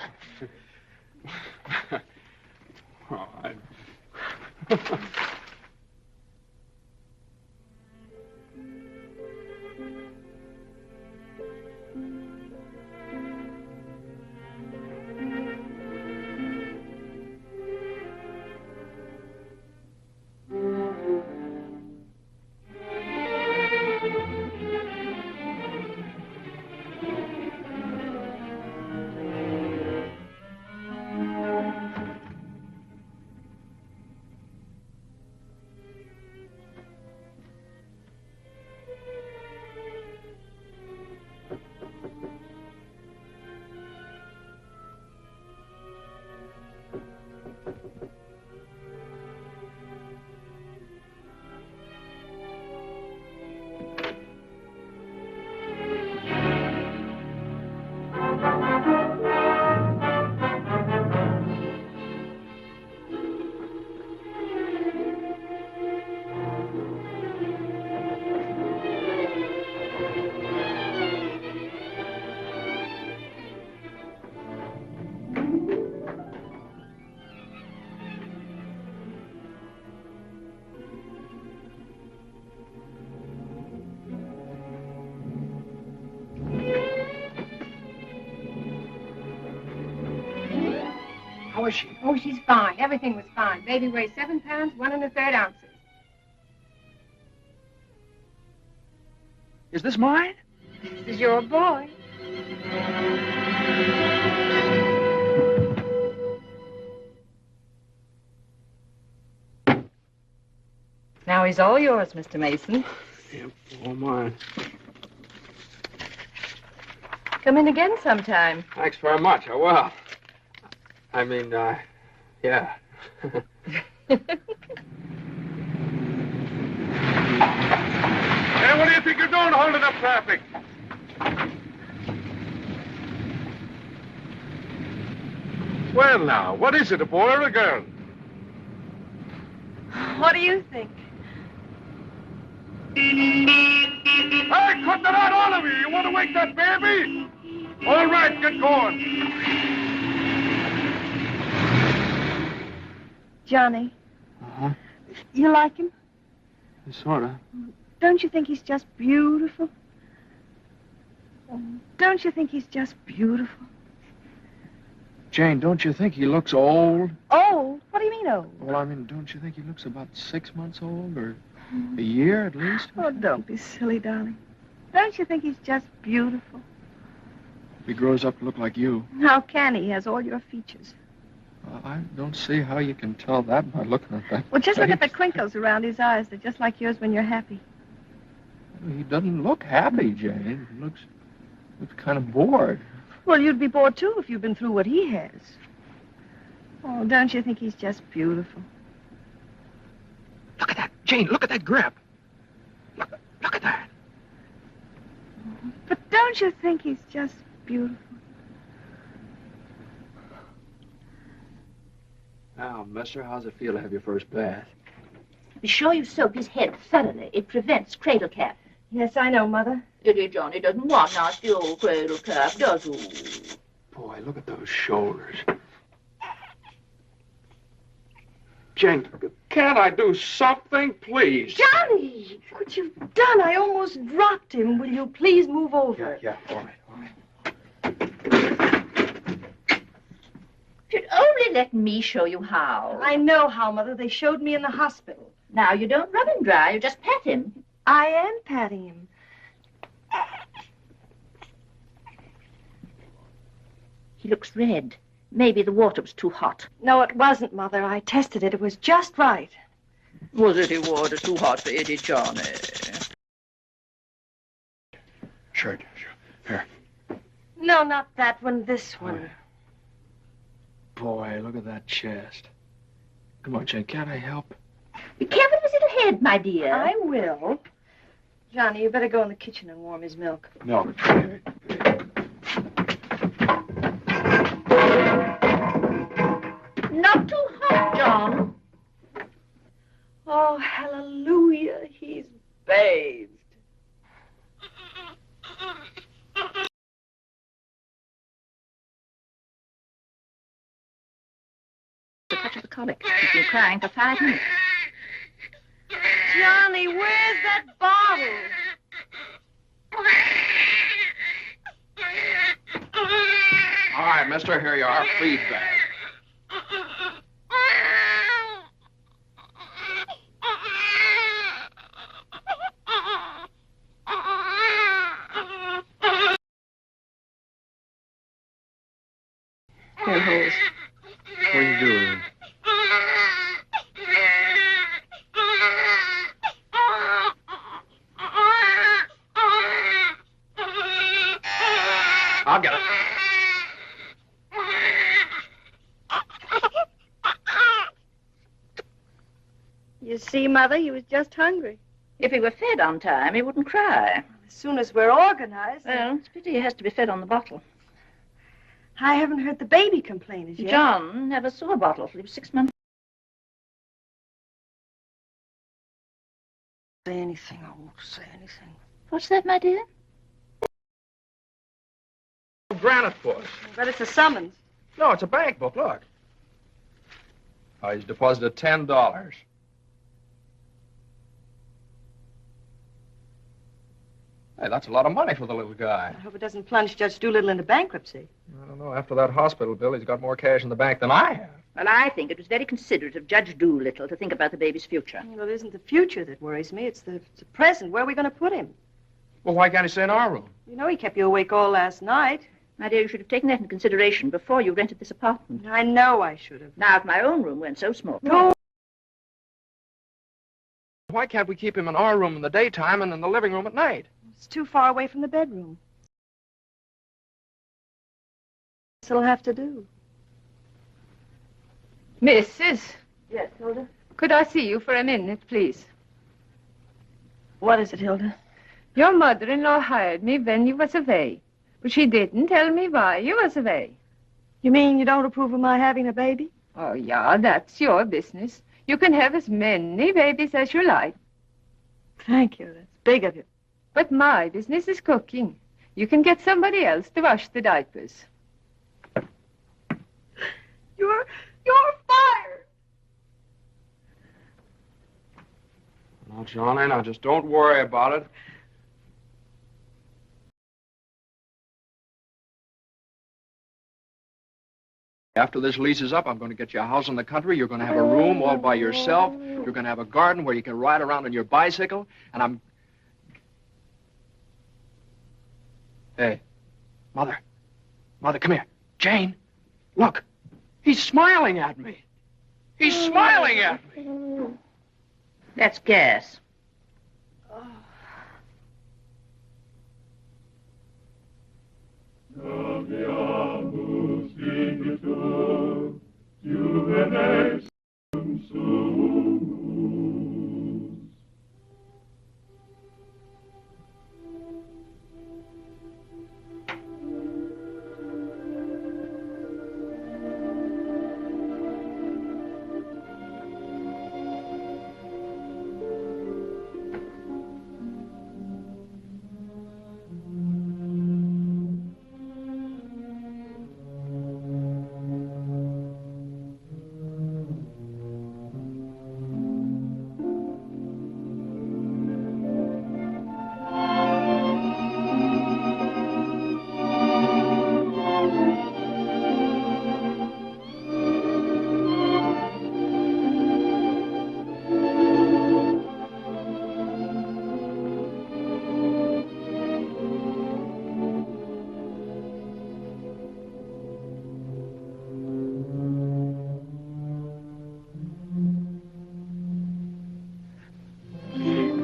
[SPEAKER 9] How is she? Oh, she's fine. Everything was fine. Baby weighs 7 pounds, 1 1/3 ounces.
[SPEAKER 2] is this mine?
[SPEAKER 9] This is your boy.
[SPEAKER 10] Now he's all yours, Mr. Mason.
[SPEAKER 2] Yep, all mine.
[SPEAKER 10] Come in again sometime.
[SPEAKER 2] Thanks very much. I will. I mean, yeah.
[SPEAKER 4] Hey, what do you think you're doing holding up traffic? Well, now, what is it, a boy or a girl?
[SPEAKER 3] What do you think?
[SPEAKER 4] Hey, cut that out, all of you! You want to wake that baby? All right, get going.
[SPEAKER 3] Johnny,
[SPEAKER 2] Uh-huh.
[SPEAKER 3] you like him?
[SPEAKER 2] Sort of.
[SPEAKER 3] Don't you think he's just beautiful? Don't you think he's just beautiful?
[SPEAKER 2] Jane, don't you think he looks old?
[SPEAKER 3] Old? What do you mean old?
[SPEAKER 2] Well, I mean, don't you think he looks about 6 months old, or a year at least?
[SPEAKER 3] Oh, don't be silly, darling. Don't you think he's just beautiful?
[SPEAKER 2] If he grows up to look like you.
[SPEAKER 3] How can he? He has all your features.
[SPEAKER 2] I don't see how you can tell that by looking at that.
[SPEAKER 3] Well, just look at the
[SPEAKER 2] face.
[SPEAKER 3] crinkles around his eyes. They're just like yours when you're happy.
[SPEAKER 2] He doesn't look happy, Jane. He looks kind of bored.
[SPEAKER 3] Well, you'd be bored, too, if you'd been through what he has. Oh, don't you think he's just beautiful?
[SPEAKER 2] Look at that, Jane. Look at that grip. Look at that.
[SPEAKER 3] But don't you think he's just beautiful?
[SPEAKER 2] Now, mister, how's it feel to have your first bath?
[SPEAKER 1] Be sure you soak his head thoroughly. It prevents cradle cap.
[SPEAKER 3] Yes, I know, Mother.
[SPEAKER 1] Dear Johnny doesn't want nasty old cradle cap, does he?
[SPEAKER 2] Boy, look at those shoulders. Jane, can't I do something, please?
[SPEAKER 3] Johnny! What you've done, I almost dropped him. Will you please move over?
[SPEAKER 2] Yeah, all right.
[SPEAKER 1] If you'd only let me show you how.
[SPEAKER 3] I know how, Mother. They showed me in the hospital.
[SPEAKER 1] Now, you don't rub him dry, you just pat him.
[SPEAKER 3] I am patting him.
[SPEAKER 1] He looks red. Maybe the water was too hot.
[SPEAKER 3] No, it wasn't, Mother. I tested it. It was just right.
[SPEAKER 1] Was it the water too hot for Eddie, Johnny?
[SPEAKER 2] shirt. Here.
[SPEAKER 3] No, not that one, this one.
[SPEAKER 2] Boy, look at that chest. Come on, Jane, can't I help?
[SPEAKER 1] Be careful with his little head, my dear.
[SPEAKER 3] I will. Johnny, you better go in the kitchen and warm his milk.
[SPEAKER 2] No.
[SPEAKER 1] Not too hot, John.
[SPEAKER 3] Oh, hallelujah, he's bathed.
[SPEAKER 1] The touch of the colic. He's been crying for 5 minutes.
[SPEAKER 3] Johnny, where's that bottle?
[SPEAKER 2] All right, mister, here you are. Feed bag.
[SPEAKER 1] Here, Rose.
[SPEAKER 2] What are you doing? I'll get it.
[SPEAKER 3] You see, Mother, he was just hungry.
[SPEAKER 1] If he were fed on time, he wouldn't cry.
[SPEAKER 3] As soon as we're organized.
[SPEAKER 1] Well, it's a pity he has to be fed on the bottle.
[SPEAKER 3] I haven't heard the baby complain as yet.
[SPEAKER 1] John never saw a bottle till he was 6 months.
[SPEAKER 3] Say anything. I won't say anything.
[SPEAKER 1] What's that, my dear?
[SPEAKER 2] Granite for us.
[SPEAKER 3] But it's a summons.
[SPEAKER 2] No, it's a bank book. Look. Oh, he's deposited $10. Hey, that's a lot of money for the little guy.
[SPEAKER 3] I hope it doesn't plunge Judge Doolittle into bankruptcy.
[SPEAKER 2] I don't know. After that hospital bill, he's got more cash in the bank than I have.
[SPEAKER 1] Well, I think it was very considerate of Judge Doolittle to think about the baby's future.
[SPEAKER 3] Well, it isn't the future that worries me. It's the present. Where are we going to put him?
[SPEAKER 2] Well, why can't he stay in our room?
[SPEAKER 3] You know, he kept you awake all last night.
[SPEAKER 1] My dear, you should have taken that into consideration before you rented this apartment.
[SPEAKER 3] I know I should have.
[SPEAKER 1] Now, if my own room weren't so small.
[SPEAKER 3] No.
[SPEAKER 2] Why can't we keep him in our room in the daytime and in the living room at night?
[SPEAKER 3] It's too far away from the bedroom. This'll have to do.
[SPEAKER 10] Mrs.
[SPEAKER 3] Yes, Hilda?
[SPEAKER 10] Could I see you for a minute, please?
[SPEAKER 3] What is it, Hilda?
[SPEAKER 10] Your mother-in-law hired me when you was away, but she didn't tell me why you was away.
[SPEAKER 3] You mean you don't approve of my having a baby?
[SPEAKER 10] Oh, yeah, that's your business. You can have as many babies as you like.
[SPEAKER 3] Thank you. That's big of you.
[SPEAKER 10] But my business is cooking. You can get somebody else to wash the diapers.
[SPEAKER 3] You're fired.
[SPEAKER 2] Now, Johnny, now just don't worry about it. After this lease is up, I'm going to get you a house in the country. You're going to have a room all by yourself. You're going to have a garden where you can ride around on your bicycle. And I'm... Hey, Mother. Mother, come here. Jane, look. He's smiling at me. He's smiling at me.
[SPEAKER 1] That's gas.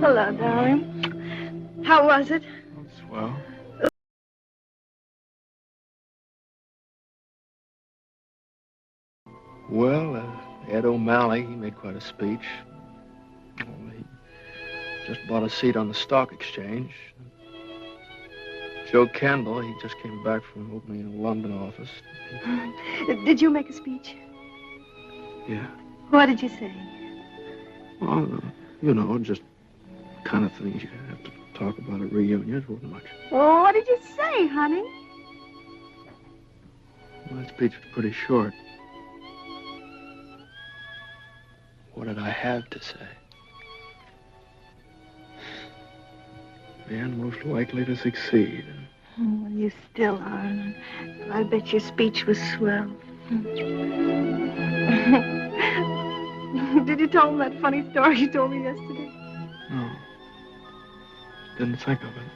[SPEAKER 3] Hello, darling. How was it?
[SPEAKER 2] Swell. Well, Ed O'Malley, he made quite a speech. Well, he just bought a seat on the stock exchange. Joe Kendall, he just came back from opening a London office.
[SPEAKER 3] Did you make a speech?
[SPEAKER 2] Yeah.
[SPEAKER 3] What did you say?
[SPEAKER 2] Well, you know, just kind of things you have to talk about at reunions. Wasn't much.
[SPEAKER 3] Oh, what did you say, honey?
[SPEAKER 2] Well, that speech was pretty short. What did I have to say? Man most likely to succeed.
[SPEAKER 3] Oh, well, you still are. I bet your speech was swell. Did you tell him that funny story you told me yesterday?
[SPEAKER 2] No. Didn't think of it.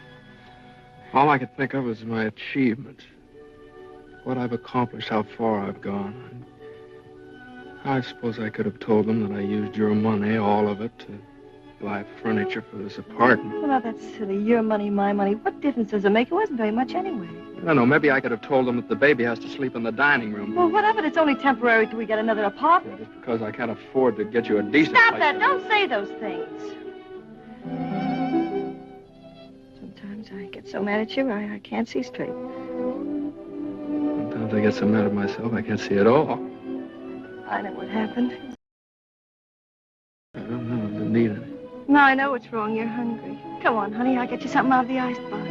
[SPEAKER 2] All I could think of was my achievements. What I've accomplished, how far I've gone. I suppose I could have told them that I used your money, all of it, to buy furniture for this apartment.
[SPEAKER 3] Well, now, that's silly. Your money, my money. What difference does it make? It wasn't very much anyway.
[SPEAKER 2] I don't know. Maybe I could have told them that the baby has to sleep in the dining room.
[SPEAKER 3] Well, what of it? It's only temporary till we get another apartment.
[SPEAKER 2] Just because I can't afford to get you a decent
[SPEAKER 3] Stop
[SPEAKER 2] place
[SPEAKER 3] that.
[SPEAKER 2] to
[SPEAKER 3] Don't
[SPEAKER 2] live.
[SPEAKER 3] say those things. Sometimes I get so mad at you, I can't see straight.
[SPEAKER 2] Sometimes I get so mad at myself, I can't see at all.
[SPEAKER 3] I know what happened.
[SPEAKER 2] I don't know. I didn't need any.
[SPEAKER 3] No, I know what's wrong. You're hungry. Come on, honey. I'll get you something out of the icebox.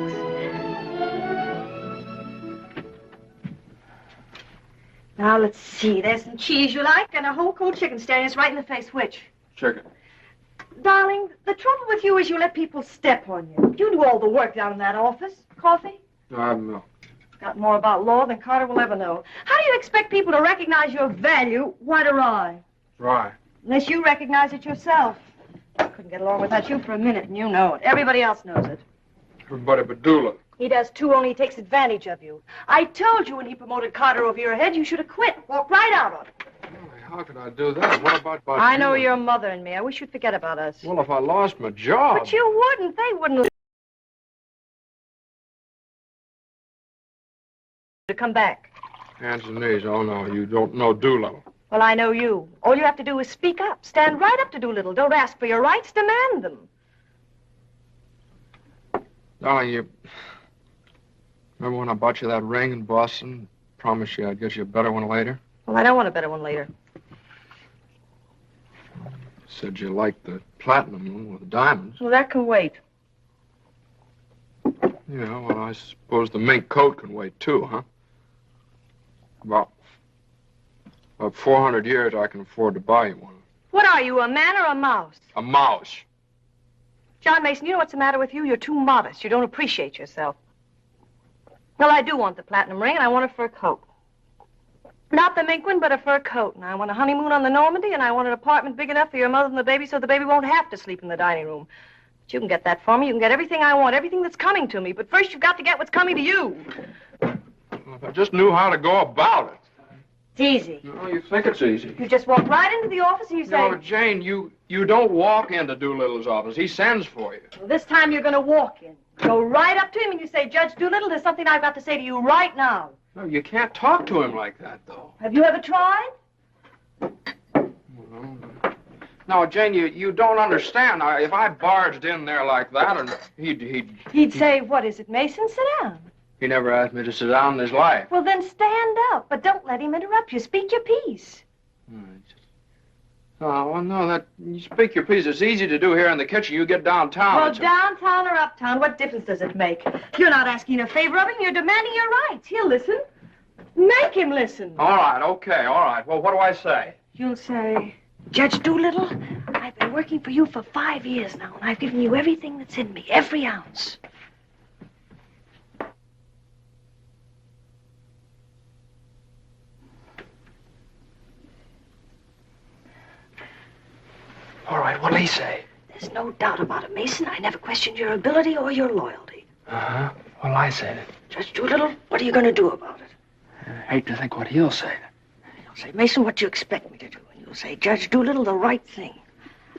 [SPEAKER 3] Now, let's see. There's some cheese you like and a whole cold chicken staring us right in the face. Which?
[SPEAKER 2] Chicken.
[SPEAKER 3] Darling, the trouble with you is you let people step on you. You do all the work down in that office. Coffee?
[SPEAKER 2] No, I have milk.
[SPEAKER 3] Got more about law than Carter will ever know. How do you expect people to recognize your value, white or rye?
[SPEAKER 2] Rye.
[SPEAKER 3] Unless you recognize it yourself. I couldn't get along without you for a minute, and you know it. Everybody else knows it.
[SPEAKER 2] Everybody but Doolittle.
[SPEAKER 3] He does too, only he takes advantage of you. I told you when he promoted Carter over your head, you should have quit. Walked right out on it.
[SPEAKER 2] How could I do that? What about
[SPEAKER 3] I know
[SPEAKER 2] you?
[SPEAKER 3] your mother and me. I wish you'd forget about us.
[SPEAKER 2] Well, if I lost my job...
[SPEAKER 3] But you wouldn't. They wouldn't to come back.
[SPEAKER 2] Hands and knees. Oh, no, you don't know Doolittle.
[SPEAKER 3] Well, I know you. All you have to do is speak up. Stand right up to Doolittle. Don't ask for your rights. Demand them.
[SPEAKER 2] Darling, you... Remember when I bought you that ring in Boston? Promised you I'd get you a better one later?
[SPEAKER 3] Well, I don't want a better one later.
[SPEAKER 2] Said you liked the platinum one with the diamonds.
[SPEAKER 3] Well, that can wait.
[SPEAKER 2] Yeah, well, I suppose the mink coat can wait, too, huh? About 400 years, I can afford to buy you one.
[SPEAKER 3] What are you, a man or a mouse?
[SPEAKER 2] A mouse.
[SPEAKER 3] John Mason, you know what's the matter with you? You're too modest. You don't appreciate yourself. Well, I do want the platinum ring, and I want a fur coat. Not the mink one, but a fur coat. And I want a honeymoon on the Normandy, and I want an apartment big enough for your mother and the baby so the baby won't have to sleep in the dining room. But you can get that for me. You can get everything I want, everything that's coming to me. But first, you've got to get what's coming to you.
[SPEAKER 2] Well, if I just knew how to go about it.
[SPEAKER 3] It's easy.
[SPEAKER 2] No, you think it's easy.
[SPEAKER 3] You just walk right into the office and you say...
[SPEAKER 2] No, Jane, you don't walk into Doolittle's office. He sends for you.
[SPEAKER 3] Well, this time you're going to walk in. Go right up to him and you say, Judge Doolittle, there's something I've got to say to you right now.
[SPEAKER 2] No, you can't talk to him like that, though.
[SPEAKER 3] Have you ever tried?
[SPEAKER 2] No, Jane, you don't understand. If I barged in there like that, and
[SPEAKER 3] He'd say, what is it, Mason? Sit down.
[SPEAKER 2] He never asked me to sit down in his life.
[SPEAKER 3] Well, then stand up, but don't let him interrupt you. Speak your piece.
[SPEAKER 2] Oh, well, no, you speak your piece. It's easy to do here in the kitchen. You get downtown.
[SPEAKER 3] Well, downtown or uptown, what difference does it make? You're not asking a favor of him. You're demanding your rights. He'll listen. Make him listen.
[SPEAKER 2] All right, okay, all right. Well, what do I say?
[SPEAKER 3] You'll say, Judge Doolittle, I've been working for you for 5 years now, and I've given you everything that's in me, every ounce.
[SPEAKER 2] All right, what'll he say?
[SPEAKER 3] There's no doubt about it, Mason. I never questioned your ability or your loyalty.
[SPEAKER 2] Uh-huh. What'll I say then?
[SPEAKER 3] Judge Doolittle, what are you going to do about it?
[SPEAKER 2] I hate to think what he'll say.
[SPEAKER 3] He'll say, Mason, what do you expect me to do? And you'll say, Judge Doolittle, the right thing.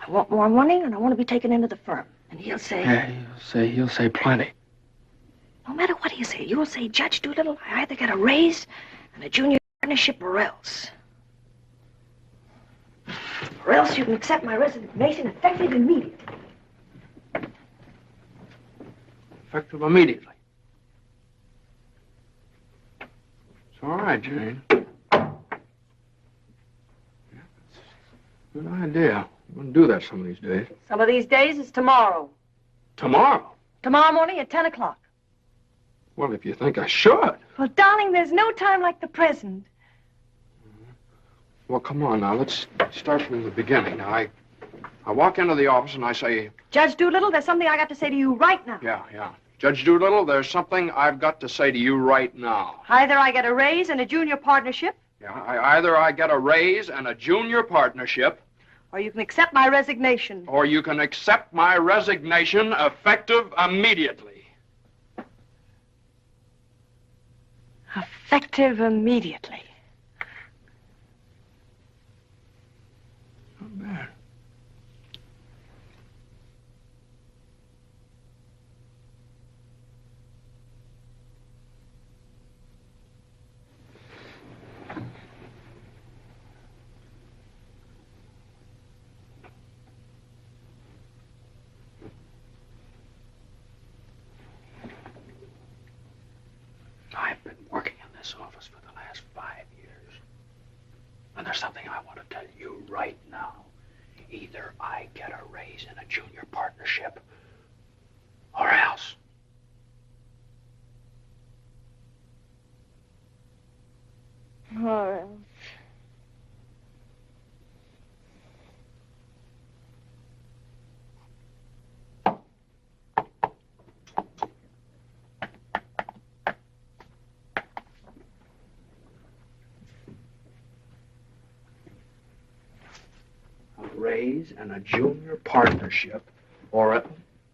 [SPEAKER 3] I want more money, and I want to be taken into the firm. And he'll say...
[SPEAKER 2] Yeah, he'll say plenty.
[SPEAKER 3] No matter what he'll say, you'll say, Judge Doolittle, I either get a raise and a junior partnership or else. Or else you can accept my resignation effective immediately.
[SPEAKER 2] Effective immediately. It's all right, Jane. Yeah, good idea. I'm going to do that some of these days.
[SPEAKER 3] Some of these days is tomorrow.
[SPEAKER 2] Tomorrow?
[SPEAKER 3] Tomorrow morning at 10 o'clock.
[SPEAKER 2] Well, if you think I should.
[SPEAKER 3] Well, darling, there's no time like the present.
[SPEAKER 2] Well, come on now. Let's start from the beginning. Now, I walk into the office and I say...
[SPEAKER 3] Judge Doolittle, there's something I got to say to you right now.
[SPEAKER 2] Yeah. Judge Doolittle, there's something I've got to say to you right now.
[SPEAKER 3] Either I get a raise and a junior partnership.
[SPEAKER 2] Yeah, either I get a raise and a junior partnership.
[SPEAKER 3] Or you can accept my resignation.
[SPEAKER 2] Or you can accept my resignation effective immediately.
[SPEAKER 3] Effective immediately.
[SPEAKER 2] Not bad. I've been working in this office for the last 5 years. And there's something I want to tell you right now. Either I get a raise in a junior partnership, or else.
[SPEAKER 10] Or else.
[SPEAKER 2] Raise and a junior partnership, or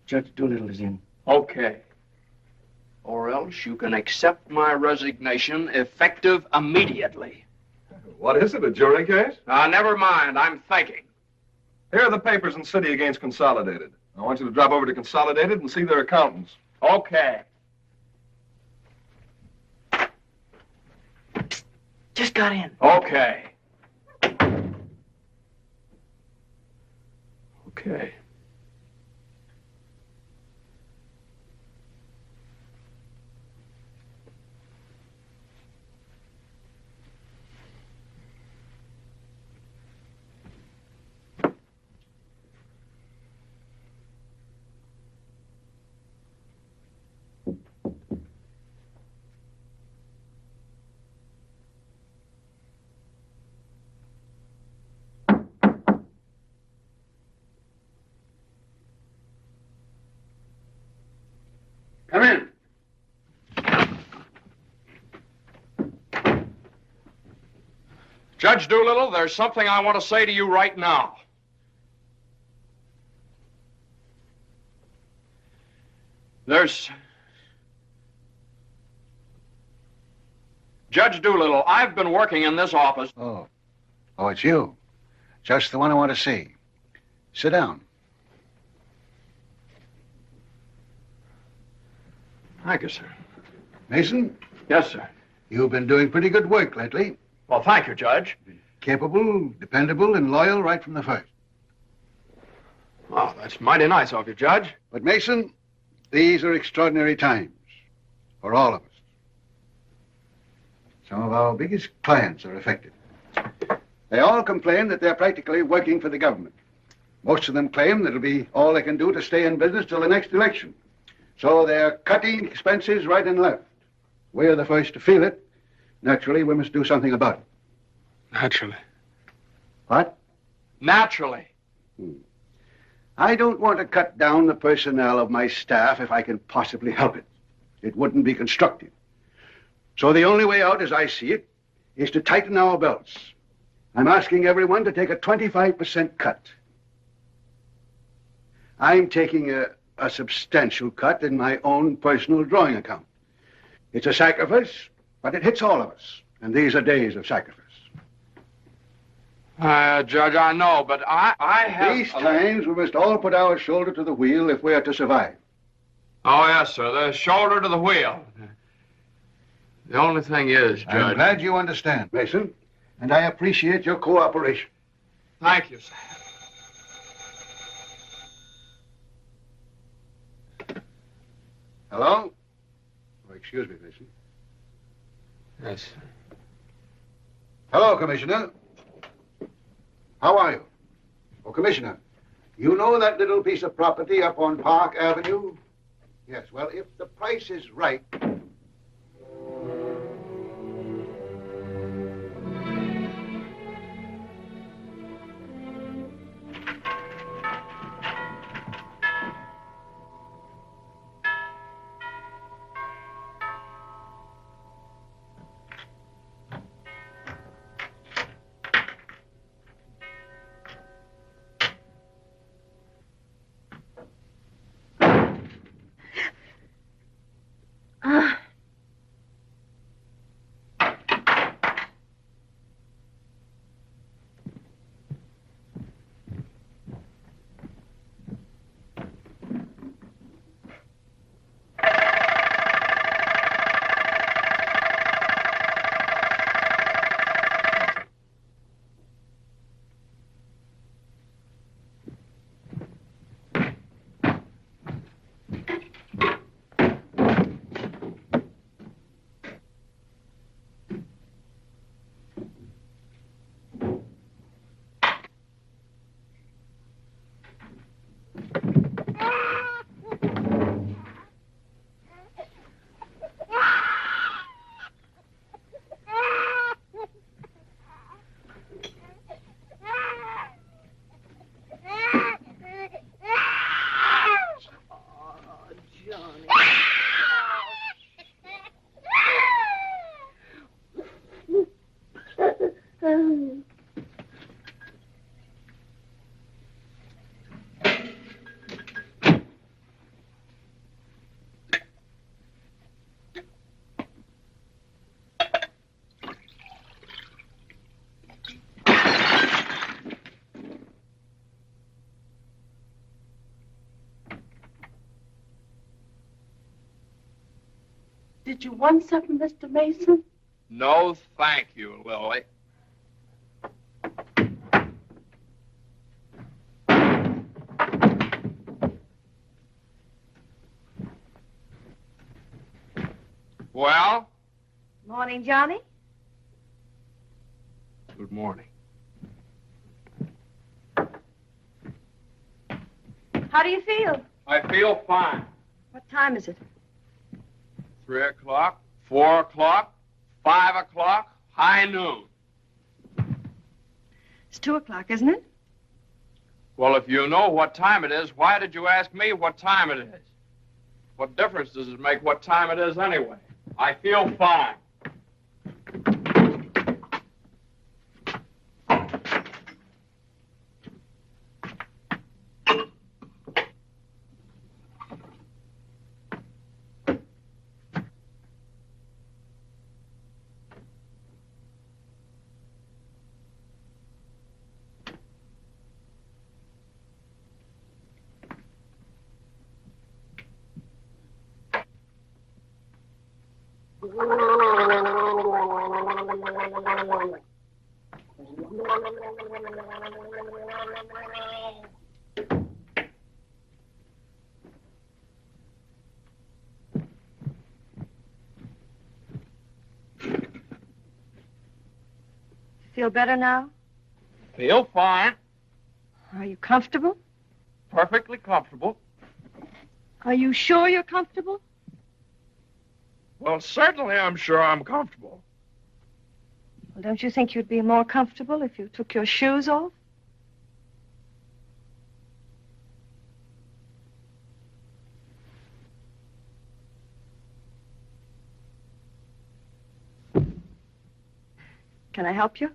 [SPEAKER 8] Judge Doolittle is in.
[SPEAKER 2] Okay. Or else you can accept my resignation effective immediately.
[SPEAKER 6] What is it, a jury case?
[SPEAKER 2] Never mind, I'm thinking.
[SPEAKER 6] Here are the papers in City against Consolidated. I want you to drop over to Consolidated and see their accountants.
[SPEAKER 2] Okay.
[SPEAKER 7] Just got in.
[SPEAKER 2] Okay. Okay.
[SPEAKER 4] Come in.
[SPEAKER 2] Judge Doolittle, there's something I want to say to you right now. Judge Doolittle, I've been working in this office.
[SPEAKER 4] Oh, it's you. Just the one I want to see. Sit down.
[SPEAKER 2] Thank you, sir.
[SPEAKER 4] Mason,
[SPEAKER 2] Yes, sir.
[SPEAKER 4] you've been doing pretty good work lately.
[SPEAKER 2] Well, thank you, Judge.
[SPEAKER 4] Capable, dependable, and loyal right from the first.
[SPEAKER 2] Oh, that's mighty nice of you, Judge.
[SPEAKER 4] But Mason, these are extraordinary times for all of us. Some of our biggest clients are affected. They all complain that they're practically working for the government. Most of them claim that it'll be all they can do to stay in business till the next election. So they're cutting expenses right and left. We're the first to feel it. Naturally, we must do something about it.
[SPEAKER 2] Naturally.
[SPEAKER 4] What?
[SPEAKER 2] Naturally.
[SPEAKER 4] I don't want to cut down the personnel of my staff if I can possibly help it. It wouldn't be constructive. So the only way out, as I see it, is to tighten our belts. I'm asking everyone to take a 25% cut. I'm taking a substantial cut in my own personal drawing account. It's a sacrifice, but it hits all of us. And these are days of sacrifice.
[SPEAKER 2] Judge, I know, but I have...
[SPEAKER 4] These times, we must all put our shoulder to the wheel if we are to survive.
[SPEAKER 2] Oh, yes, sir. The shoulder to the wheel. The only thing is, Judge...
[SPEAKER 4] I'm glad you understand, Mason, and I appreciate your cooperation.
[SPEAKER 2] Thank you, sir.
[SPEAKER 4] Hello? Oh, excuse me, Mason.
[SPEAKER 2] Yes.
[SPEAKER 4] Hello, Commissioner. How are you? Oh, Commissioner, you know that little piece of property up on Park Avenue? Yes, well, if the price is right...
[SPEAKER 9] Did you want something, Mr. Mason?
[SPEAKER 2] No, thank you, Lily. Well?
[SPEAKER 3] Morning, Johnny.
[SPEAKER 2] Good morning.
[SPEAKER 3] How do you feel?
[SPEAKER 2] I feel fine.
[SPEAKER 3] What time is it?
[SPEAKER 2] 3 o'clock, 4 o'clock, 5 o'clock, high noon.
[SPEAKER 3] It's 2 o'clock, isn't it?
[SPEAKER 2] Well, if you know what time it is, why did you ask me what time it is? What difference does it make what time it is anyway? I feel fine.
[SPEAKER 3] Feel better now?
[SPEAKER 2] Feel fine.
[SPEAKER 3] Are you comfortable?
[SPEAKER 2] Perfectly comfortable.
[SPEAKER 3] Are you sure you're comfortable?
[SPEAKER 2] Well, certainly I'm sure I'm comfortable.
[SPEAKER 3] Well, don't you think you'd be more comfortable if you took your shoes off? Can I help you?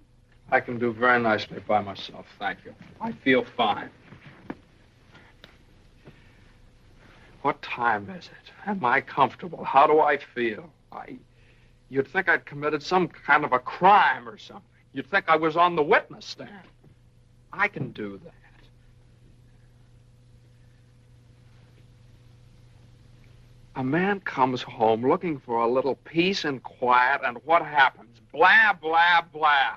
[SPEAKER 2] I can do very nicely by myself, thank you. I feel fine. What time is it? Am I comfortable? How do I feel? You'd think I'd committed some kind of a crime or something. You'd think I was on the witness stand. I can do that. A man comes home looking for a little peace and quiet, and what happens? Blah, blah, blah.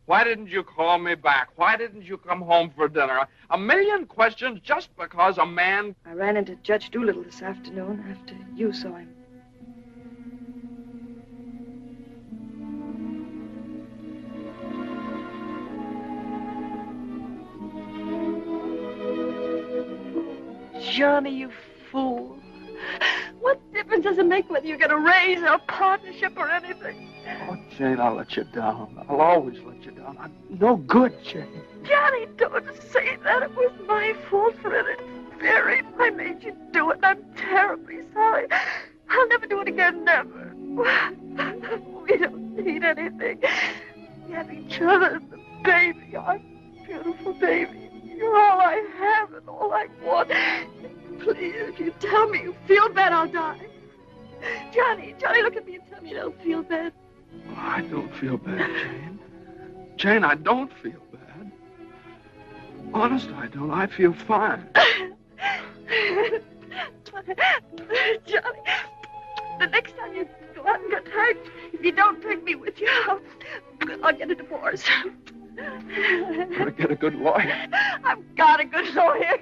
[SPEAKER 2] Why didn't you call me back? Why didn't you come home for dinner? A million questions just because a man...
[SPEAKER 3] I ran into Judge Doolittle this afternoon after you saw him. Johnny, you fool. What difference does it make whether you get a raise or a partnership or anything?
[SPEAKER 8] Oh, Jane, I'll let you down. I'll always let you down. I'm no good, Jane.
[SPEAKER 3] Johnny, don't say that. It was my fault for interfering. I made you do it, and I'm terribly sorry. I'll never do it again, never. We don't need anything. We have each other and the baby, our beautiful baby. You're all I have and all I want. Please, if you tell me you feel bad, I'll die. Johnny, look at me and tell me you don't feel bad.
[SPEAKER 8] Oh, I don't feel bad, Jane. Jane, I don't feel bad. Honest, I don't. I feel fine.
[SPEAKER 3] Johnny, the next time you go out and get hurt, if you don't take me with you, I'll get a divorce.
[SPEAKER 8] Gotta get a good lawyer.
[SPEAKER 3] I've got a good lawyer.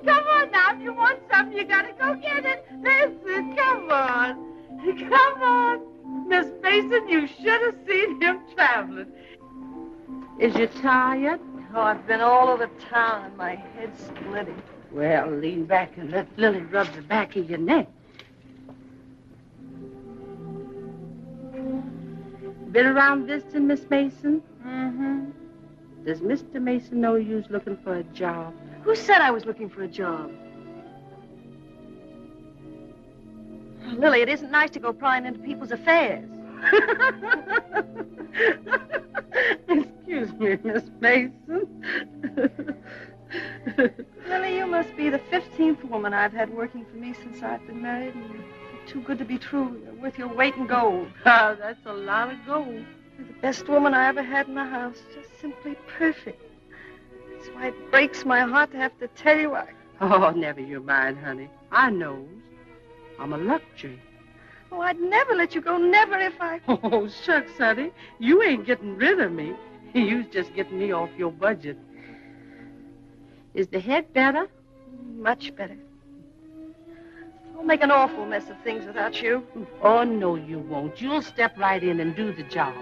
[SPEAKER 10] Come on now, if you want something, you gotta go get it. Listen, come on. Come on. Miss Mason, you should have seen him traveling. Is you tired?
[SPEAKER 3] Oh, I've been all over town and my head's splitting.
[SPEAKER 10] Well, lean back and let Lily rub the back of your neck. Been around visiting, Miss Mason?
[SPEAKER 3] Mm-hmm.
[SPEAKER 10] Does Mr. Mason know you's looking for a job?
[SPEAKER 3] Who said I was looking for a job? Lily, it isn't nice to go prying into people's affairs.
[SPEAKER 10] Excuse me, Miss Mason.
[SPEAKER 3] Lily, you must be the 15th woman I've had working for me since I've been married, and you're too good to be true. You're worth your weight in gold.
[SPEAKER 10] Oh, that's a lot of gold.
[SPEAKER 3] You're the best woman I ever had in the house. Just simply perfect. That's why it breaks my heart to have to tell you I...
[SPEAKER 10] Oh, never you mind, honey. I knows. I'm a luxury.
[SPEAKER 3] Oh, I'd never let you go, never if I...
[SPEAKER 10] Oh, shucks, honey. You ain't getting rid of me. You's just getting me off your budget. Is the head better?
[SPEAKER 3] Much better. I'll make an awful mess of things without you.
[SPEAKER 10] Oh, no, you won't. You'll step right in and do the job.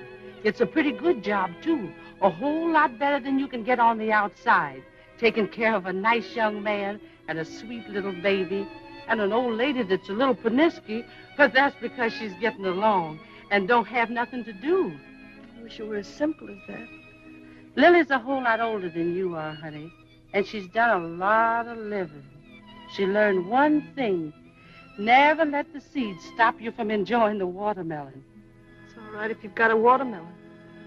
[SPEAKER 10] It's a pretty good job, too. A whole lot better than you can get on the outside. Taking care of a nice young man and a sweet little baby and an old lady that's a little paniski, but that's because she's getting along and don't have nothing to do.
[SPEAKER 3] I wish it were as simple as that.
[SPEAKER 10] Lily's a whole lot older than you are, honey, and she's done a lot of living. She learned one thing. Never let the seeds stop you from enjoying the watermelon.
[SPEAKER 3] It's all right if you've got a watermelon.